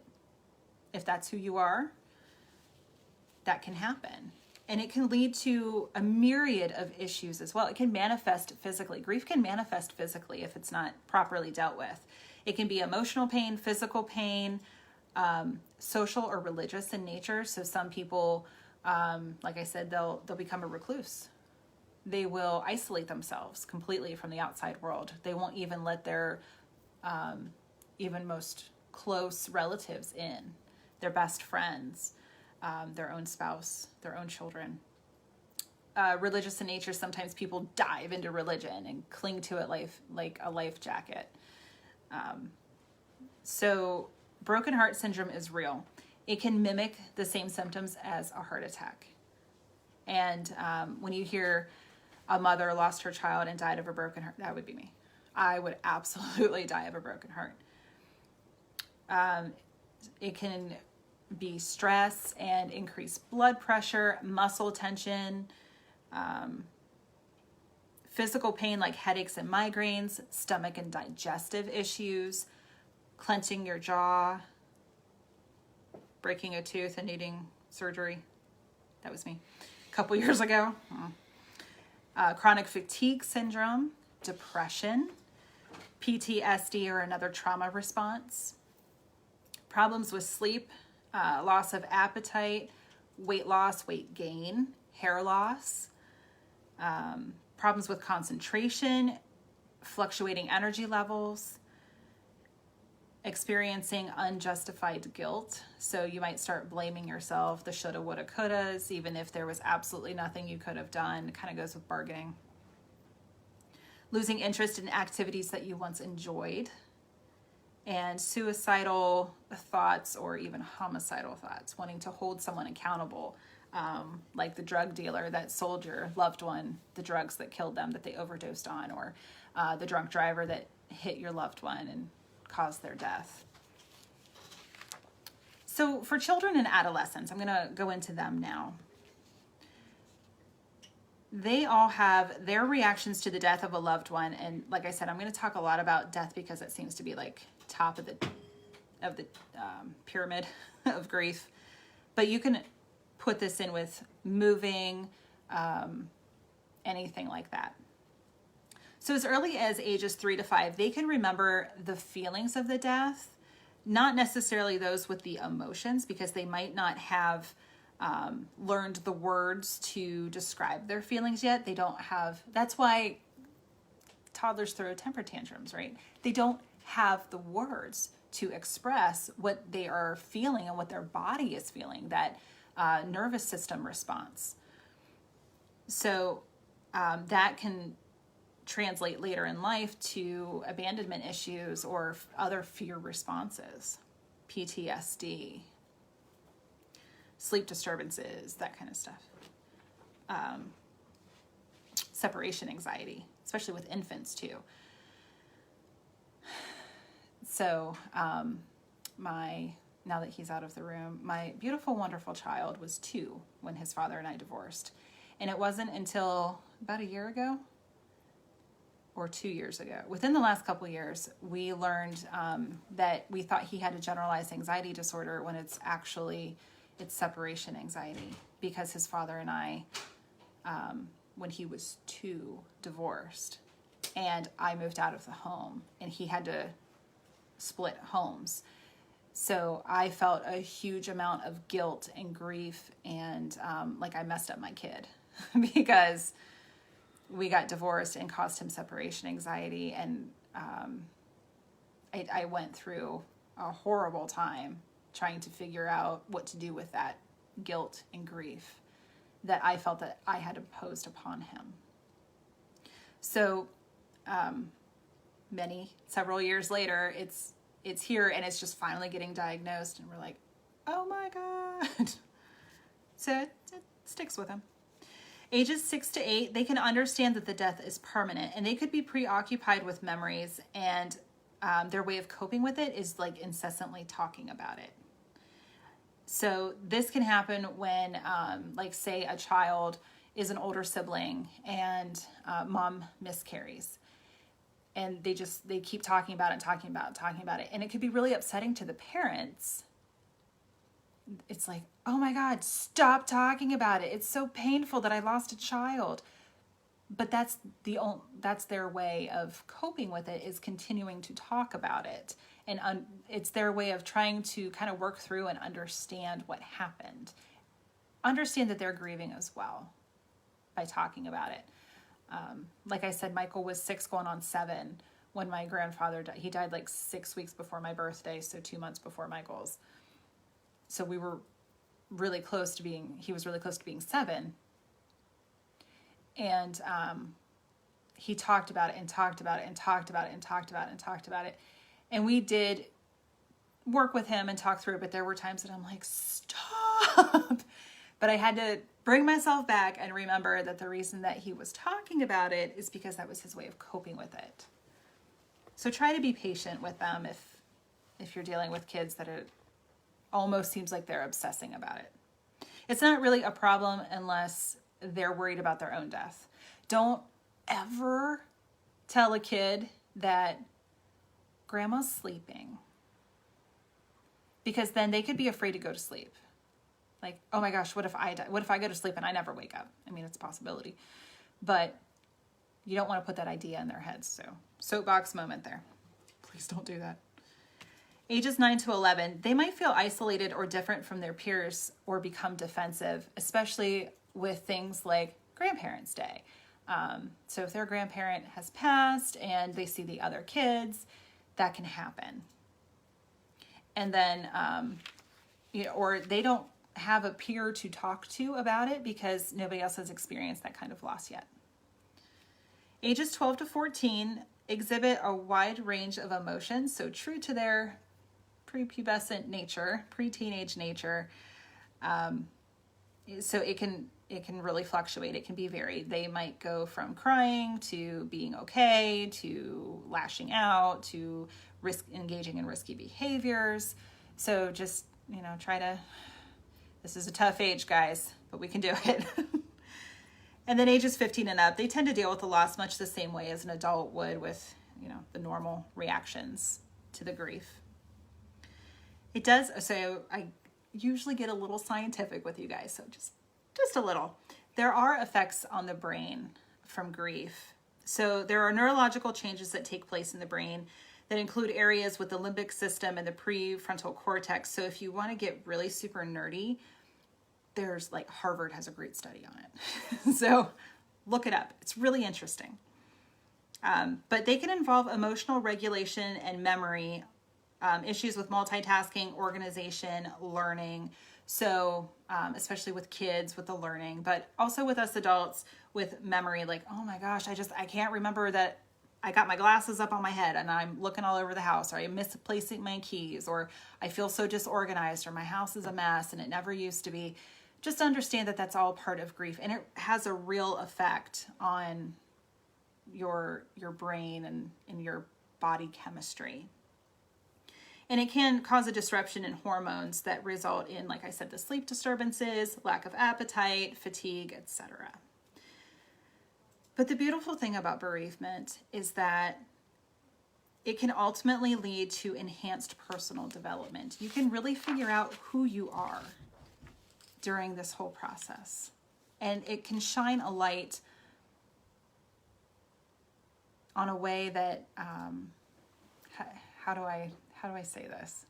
if that's who you are, that can happen. And it can lead to a myriad of issues as well. It can manifest physically. Grief can manifest physically if it's not properly dealt with. It can be emotional pain, physical pain, social or religious in nature. So some people, like I said, they'll become a recluse. They will isolate themselves completely from the outside world. They won't even let their even most close relatives in, their best friends, their own spouse, their own children. Religious in nature, sometimes people dive into religion and cling to it like a life jacket. So broken heart syndrome is real. It can mimic the same symptoms as a heart attack. And when you hear a mother lost her child and died of a broken heart, that would be me. I would absolutely die of a broken heart. It can be stress and increased blood pressure, muscle tension, physical pain like headaches and migraines, stomach and digestive issues, clenching your jaw, breaking a tooth and needing surgery. That was me a couple years ago. Chronic fatigue syndrome, depression, PTSD or another trauma response, problems with sleep, loss of appetite, weight loss, weight gain, hair loss, problems with concentration, fluctuating energy levels, experiencing unjustified guilt. So you might start blaming yourself, the shoulda, woulda, couldas, even if there was absolutely nothing you could have done. It kind of goes with bargaining. Losing interest in activities that you once enjoyed, and suicidal thoughts or even homicidal thoughts, wanting to hold someone accountable, like the drug dealer that sold your loved one the drugs that killed them, that they overdosed on, or the drunk driver that hit your loved one and caused their death. So for children and adolescents, I'm going to go into them now. They all have their reactions to the death of a loved one. And like I said, I'm going to talk a lot about death because it seems to be like top of the pyramid of grief. But you can put this in with moving, anything like that. So as early as ages 3 to 5, they can remember the feelings of the death, not necessarily those with the emotions, because they might not have learned the words to describe their feelings yet. They don't have, that's why toddlers throw temper tantrums, right? They don't have the words to express what they are feeling and what their body is feeling, that nervous system response. So that can translate later in life to abandonment issues or other fear responses, PTSD, sleep disturbances, that kind of stuff. Separation anxiety, especially with infants too. So now that he's out of the room, my beautiful, wonderful child was 2 when his father and I divorced. And it wasn't until about a year ago or 2 years ago, within the last couple of years, we learned that we thought he had a generalized anxiety disorder when it's separation anxiety, because his father and I, when he was 2, divorced, and I moved out of the home, and he had to split homes. So I felt a huge amount of guilt and grief, and like I messed up my kid because we got divorced and caused him separation anxiety. And I went through a horrible time trying to figure out what to do with that guilt and grief that I felt that I had imposed upon him. So several years later, it's here, and it's just finally getting diagnosed, and we're like, oh my God. So it sticks with him. Ages 6 to 8, they can understand that the death is permanent, and they could be preoccupied with memories, and their way of coping with it is like incessantly talking about it. So this can happen when, like say a child is an older sibling and mom miscarries. And they keep talking about it. And it could be really upsetting to the parents. It's like, oh my God, stop talking about it. It's so painful that I lost a child. But that's their way of coping with it, is continuing to talk about it. And it's their way of trying to kind of work through and understand what happened. Understand that they're grieving as well by talking about it. Like I said, Michael was 6 going on 7 when my grandfather died. He died like 6 weeks before my birthday, so 2 months before Michael's. So we were really close to being 7. And he talked about it and talked about it and talked about it and talked about it and talked about it. And we did work with him and talk through it, but there were times that I'm like, stop. But I had to bring myself back and remember that the reason that he was talking about it is because that was his way of coping with it. So try to be patient with them if you're dealing with kids that it almost seems like they're obsessing about it. It's not really a problem unless they're worried about their own death. Don't ever tell a kid that grandma's sleeping, because then they could be afraid to go to sleep. Like, oh my gosh, what if I die? What if I go to sleep and I never wake up? I mean, it's a possibility, but you don't want to put that idea in their heads. So soapbox moment there. Please don't do that. Ages 9 to 11, they might feel isolated or different from their peers or become defensive, especially with things like Grandparents' Day. So if their grandparent has passed and they see the other kids, that can happen. And then, or they don't have a peer to talk to about it because nobody else has experienced that kind of loss yet. Ages 12 to 14 exhibit a wide range of emotions, so true to their prepubescent nature, pre-teenage nature. So it can really fluctuate. It can be varied. They might go from crying to being okay to lashing out to engaging in risky behaviors. So just, this is a tough age, guys, but we can do it. And then ages 15 and up, they tend to deal with the loss much the same way as an adult would with, the normal reactions to the grief. It does, so I usually get a little scientific with you guys, so just a little. There are effects on the brain from grief. So there are neurological changes that take place in the brain that include areas with the limbic system and the prefrontal cortex. So if you want to get really super nerdy, there's Harvard has a great study on it. So look it up. It's really interesting. But they can involve emotional regulation and memory, issues with multitasking, organization, learning. So especially with kids, with the learning, but also with us adults with memory, oh my gosh, I can't remember that I got my glasses up on my head and I'm looking all over the house, or I'm misplacing my keys, or I feel so disorganized, or my house is a mess and it never used to be. Just understand that that's all part of grief, and it has a real effect on your brain and your body chemistry. And it can cause a disruption in hormones that result in, like I said, the sleep disturbances, lack of appetite, fatigue, etc. But the beautiful thing about bereavement is that it can ultimately lead to enhanced personal development. You can really figure out who you are during this whole process. And it can shine a light on a way that, how do I say this?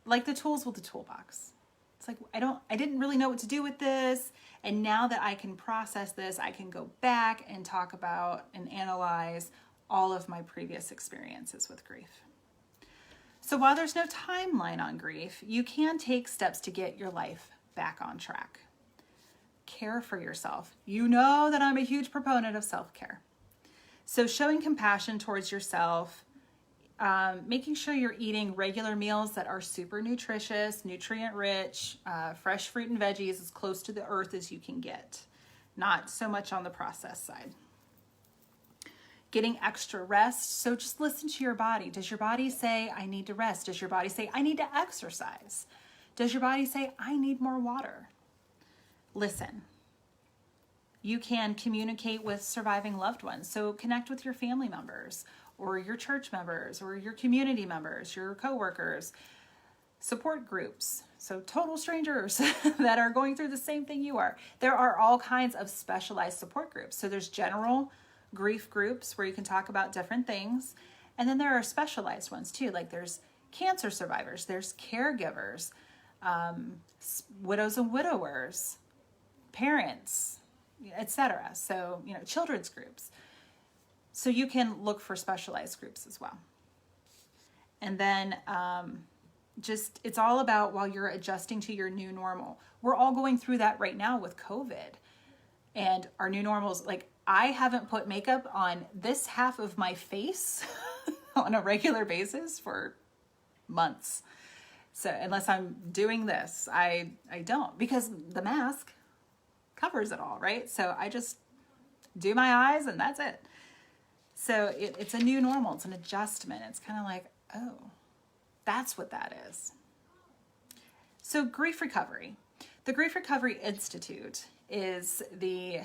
Like the tools with the toolbox. It's I didn't really know what to do with this. And now that I can process this, I can go back and talk about and analyze all of my previous experiences with grief. So while there's no timeline on grief, you can take steps to get your life back on track. Care for yourself. You know that I'm a huge proponent of self-care. So showing compassion towards yourself, making sure you're eating regular meals that are super nutritious, nutrient rich, fresh fruit and veggies as close to the earth as you can get. Not so much on the processed side. Getting extra rest. So just listen to your body. Does your body say, I need to rest? Does your body say, I need to exercise? Does your body say, I need more water? Listen. You can communicate with surviving loved ones. So connect with your family members or your church members or your community members, your coworkers, support groups. So total strangers that are going through the same thing you are. There are all kinds of specialized support groups. So there's general grief groups where you can talk about different things. And then there are specialized ones too. Like there's cancer survivors, there's caregivers, widows and widowers, parents, etc. So, children's groups. So you can look for specialized groups as well. And then it's all about while you're adjusting to your new normal. We're all going through that right now with COVID. And our new normals, I haven't put makeup on this half of my face on a regular basis for months. So unless I'm doing this, I don't, because the mask covers it all, right? So I just do my eyes and that's it. So it's a new normal. It's an adjustment. It's kind of like, oh, that's what that is. So grief recovery. The Grief Recovery Institute is the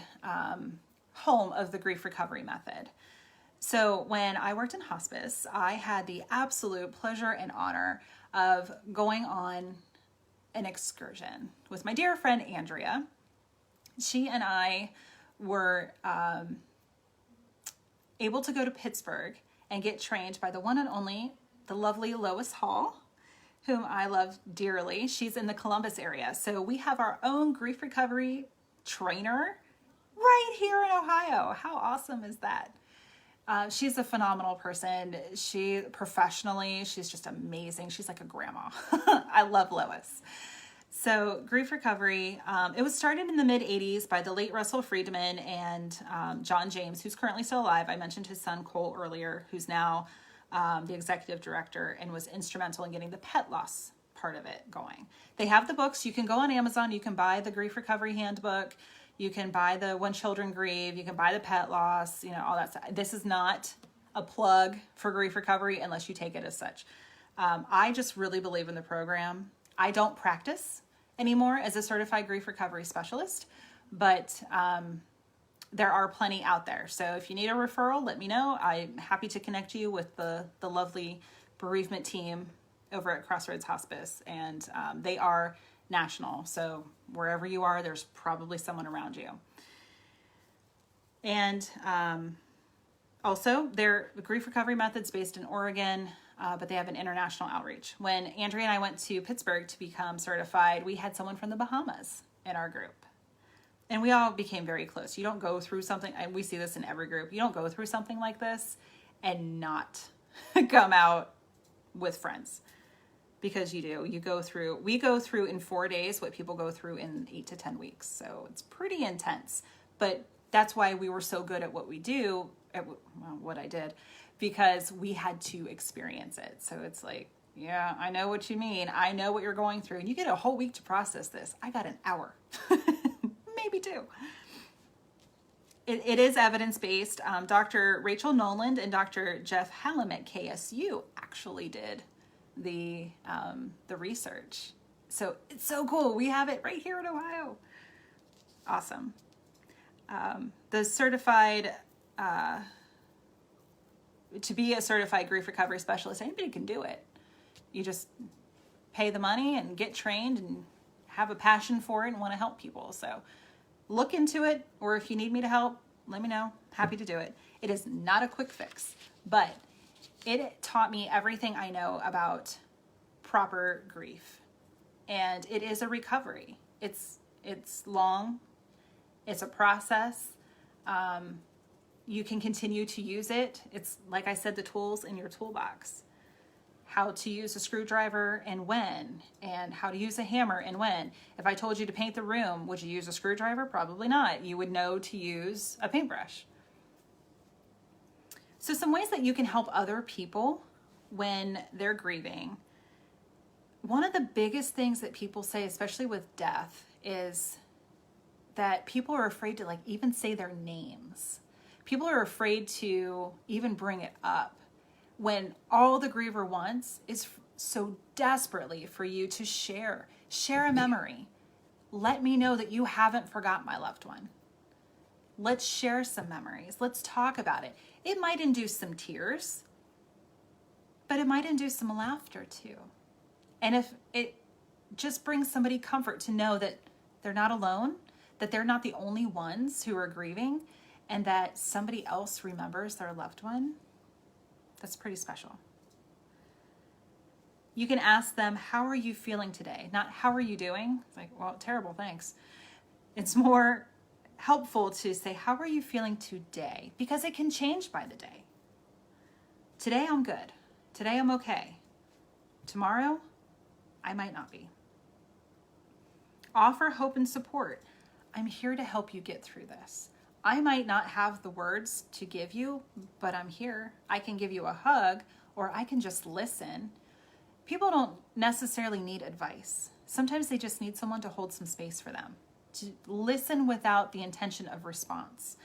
home of the grief recovery method. So when I worked in hospice, I had the absolute pleasure and honor of going on an excursion with my dear friend Andrea. She and I were able to go to Pittsburgh and get trained by the one and only, the lovely Lois Hall, whom I love dearly. She's in the Columbus area. So we have our own grief recovery trainer right here in Ohio. How awesome is that? She's a phenomenal person. Professionally, she's just amazing. She's like a grandma. I love Lois. So grief recovery, it was started in the mid 80s by the late Russell Friedman and John James, who's currently still alive. I mentioned his son Cole earlier, who's now the executive director and was instrumental in getting the pet loss part of it going. They have the books. You can go on Amazon. You can buy the grief recovery handbook. You can buy the When Children Grieve. You can buy the pet loss, all that stuff. This is not a plug for grief recovery unless you take it as such. I just really believe in the program. I don't practice anymore as a certified grief recovery specialist, but there are plenty out there. So if you need a referral, let me know. I'm happy to connect you with the lovely bereavement team over at Crossroads Hospice, and they are national. So wherever you are, there's probably someone around you. And also, their grief recovery method's based in Oregon, but they have an international outreach. When Andrea and I went to Pittsburgh to become certified, we had someone from the Bahamas in our group. And we all became very close. You don't go through something, and we see this in every group, you don't go through something like this and not come out with friends. Because you do. We go through in 4 days what people go through in 8 to 10 weeks. So it's pretty intense. But that's why we were so good at what we do, what I did, because we had to experience it. So it's like, yeah, I know what you mean. I know what you're going through. And you get a whole week to process this. I got an hour, maybe 2. It is evidence-based. Dr. Rachel Noland and Dr. Jeff Hallam at KSU actually did the research. So it's so cool. We have it right here in Ohio. Awesome. The certified, to be a certified grief recovery specialist, anybody can do it. You just pay the money and get trained and have a passion for it and want to help people. So look into it, or if you need me to help, let me know. Happy to do it. It is not a quick fix, but it taught me everything I know about proper grief. And it is a recovery. It's long. It's a process. You can continue to use it. It's, like I said, the tools in your toolbox. How to use a screwdriver and when, and how to use a hammer and when. If I told you to paint the room, would you use a screwdriver? Probably not. You would know to use a paintbrush. So some ways that you can help other people when they're grieving. One of the biggest things that people say, especially with death, is that people are afraid to even say their names. People are afraid to even bring it up when all the griever wants is so desperately for you to share a memory. Let me know that you haven't forgot my loved one. Let's share some memories. Let's talk about it. It might induce some tears, but it might induce some laughter too. And if it just brings somebody comfort to know that they're not alone, that they're not the only ones who are grieving, and that somebody else remembers their loved one, that's pretty special. You can ask them, how are you feeling today? Not, how are you doing? It's like, well, terrible, thanks. It's more helpful to say, how are you feeling today? Because it can change by the day. Today I'm good. Today I'm okay. Tomorrow, I might not be. Offer hope and support. I'm here to help you get through this. I might not have the words to give you, but I'm here. I can give you a hug, or I can just listen. People don't necessarily need advice. Sometimes they just need someone to hold some space for them, to listen without the intention of response.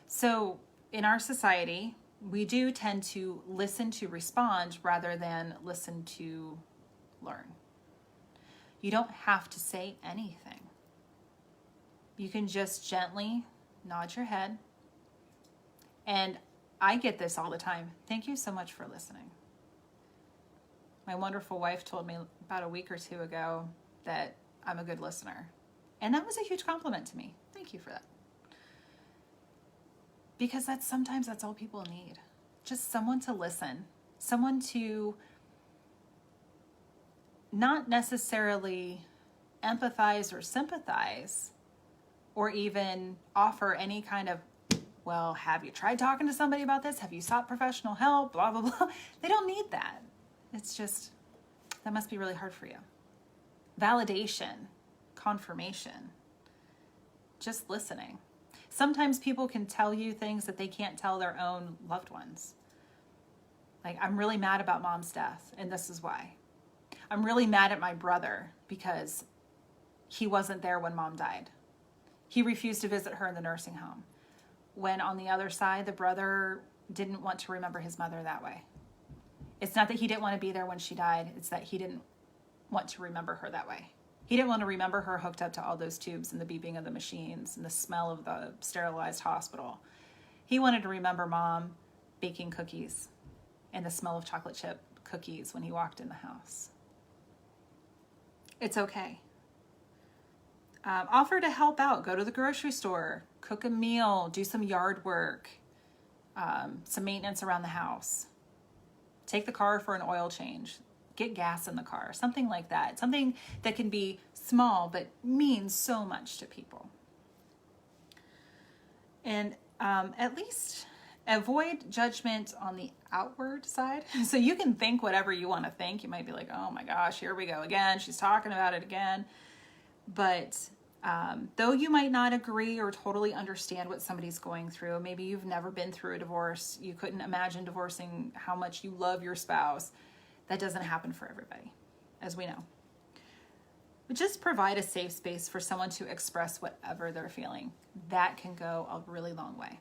So in our society, we do tend to listen to respond rather than listen to learn. You don't have to say anything. You can just gently nod your head. And I get this all the time. Thank you so much for listening. My wonderful wife told me about a week or 2 ago that I'm a good listener. And that was a huge compliment to me. Thank you for that. Because sometimes that's all people need. Just someone to listen. Someone to not necessarily empathize or sympathize or even offer any kind of, well, have you tried talking to somebody about this? Have you sought professional help? Blah, blah, blah. They don't need that. It's just, that must be really hard for you. Validation, confirmation, just listening. Sometimes people can tell you things that they can't tell their own loved ones. Like, I'm really mad about mom's death, and this is why. I'm really mad at my brother because he wasn't there when mom died. He refused to visit her in the nursing home. When on the other side, the brother didn't want to remember his mother that way. It's not that he didn't want to be there when she died. It's that he didn't want to remember her that way. He didn't want to remember her hooked up to all those tubes and the beeping of the machines and the smell of the sterilized hospital. He wanted to remember mom baking cookies and the smell of chocolate chip cookies when he walked in the house. It's okay. Offer to help out. Go to the grocery store, cook a meal, do some yard work, some maintenance around the house. Take the car for an oil change. Get gas in the car, something like that. Something that can be small but means so much to people. And at least avoid judgment on the outward side. So you can think whatever you want to think. You might be like, oh my gosh, here we go again. She's talking about it again. But though you might not agree or totally understand what somebody's going through, maybe you've never been through a divorce, you couldn't imagine divorcing how much you love your spouse. That doesn't happen for everybody, as we know. But just provide a safe space for someone to express whatever they're feeling. That can go a really long way.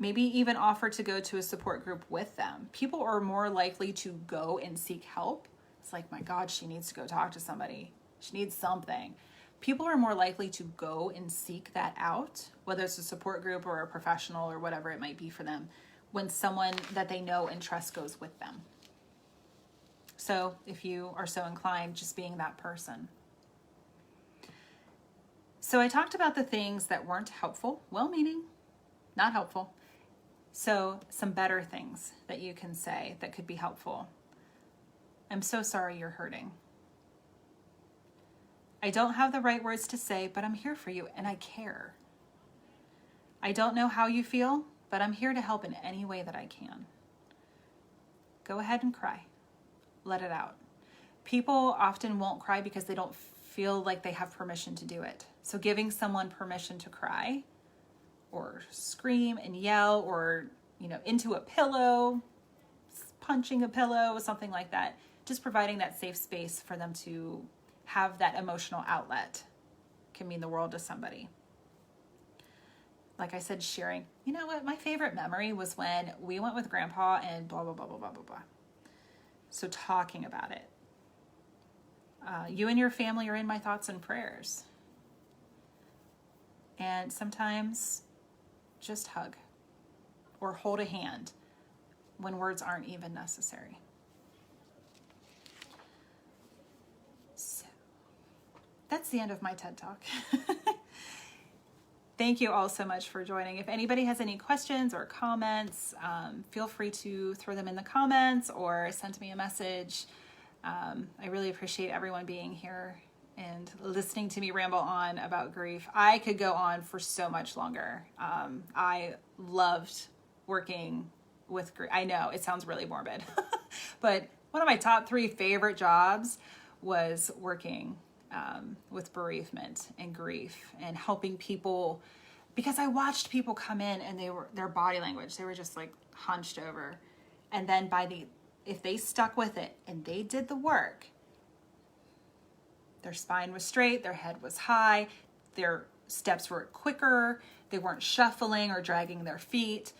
Maybe even offer to go to a support group with them. People are more likely to go and seek help. It's like, my God, she needs to go talk to somebody. She needs something. People are more likely to go and seek that out, whether it's a support group or a professional or whatever it might be for them, when someone that they know and trust goes with them. So if you are so inclined, just being that person. So I talked about the things that weren't helpful, well-meaning, not helpful. So some better things that you can say that could be helpful. I'm so sorry you're hurting. I don't have the right words to say, but I'm here for you and I care. I don't know how you feel, but I'm here to help in any way that I can. Go ahead and cry. Let it out. People often won't cry because they don't feel like they have permission to do it. So giving someone permission to cry or scream and yell or, into a pillow, punching a pillow, something like that. Just providing that safe space for them to have that emotional outlet can mean the world to somebody. Like I said, sharing. You know what? My favorite memory was when we went with Grandpa and blah, blah, blah, blah, blah, blah, blah. So talking about it. You and your family are in my thoughts and prayers. And sometimes just hug or hold a hand when words aren't even necessary. So that's the end of my TED Talk. Thank you all so much for joining. If anybody has any questions or comments, feel free to throw them in the comments or send me a message. I really appreciate everyone being here and listening to me ramble on about grief. I could go on for so much longer. I loved working with grief. I know it sounds really morbid, but one of my top 3 favorite jobs was working with bereavement and grief and helping people, because I watched people come in and their body language, they were just like hunched over. And then if they stuck with it and they did the work, their spine was straight, their head was high, their steps were quicker, they weren't shuffling or dragging their feet.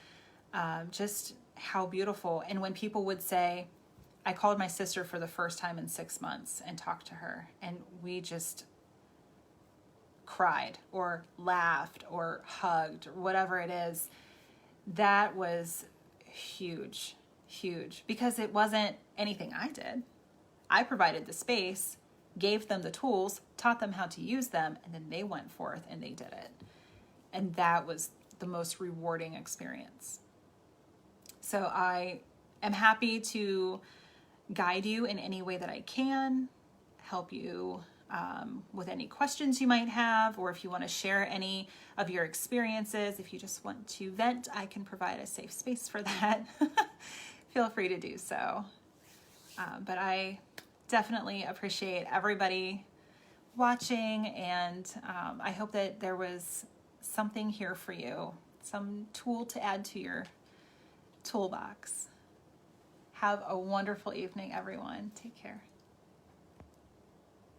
Just how beautiful. And when people would say, I called my sister for the first time in 6 months and talked to her, and we just cried or laughed or hugged, or whatever it is, that was huge, huge, because it wasn't anything I did. I provided the space, gave them the tools, taught them how to use them, and then they went forth and they did it. And that was the most rewarding experience. So I am happy to guide you in any way that I can, help you with any questions you might have, or if you want to share any of your experiences. If you just want to vent, I can provide a safe space for that. Feel free to do so. But I definitely appreciate everybody watching, and I hope that there was something here for you, some tool to add to your toolbox. Have a wonderful evening, everyone. Take care.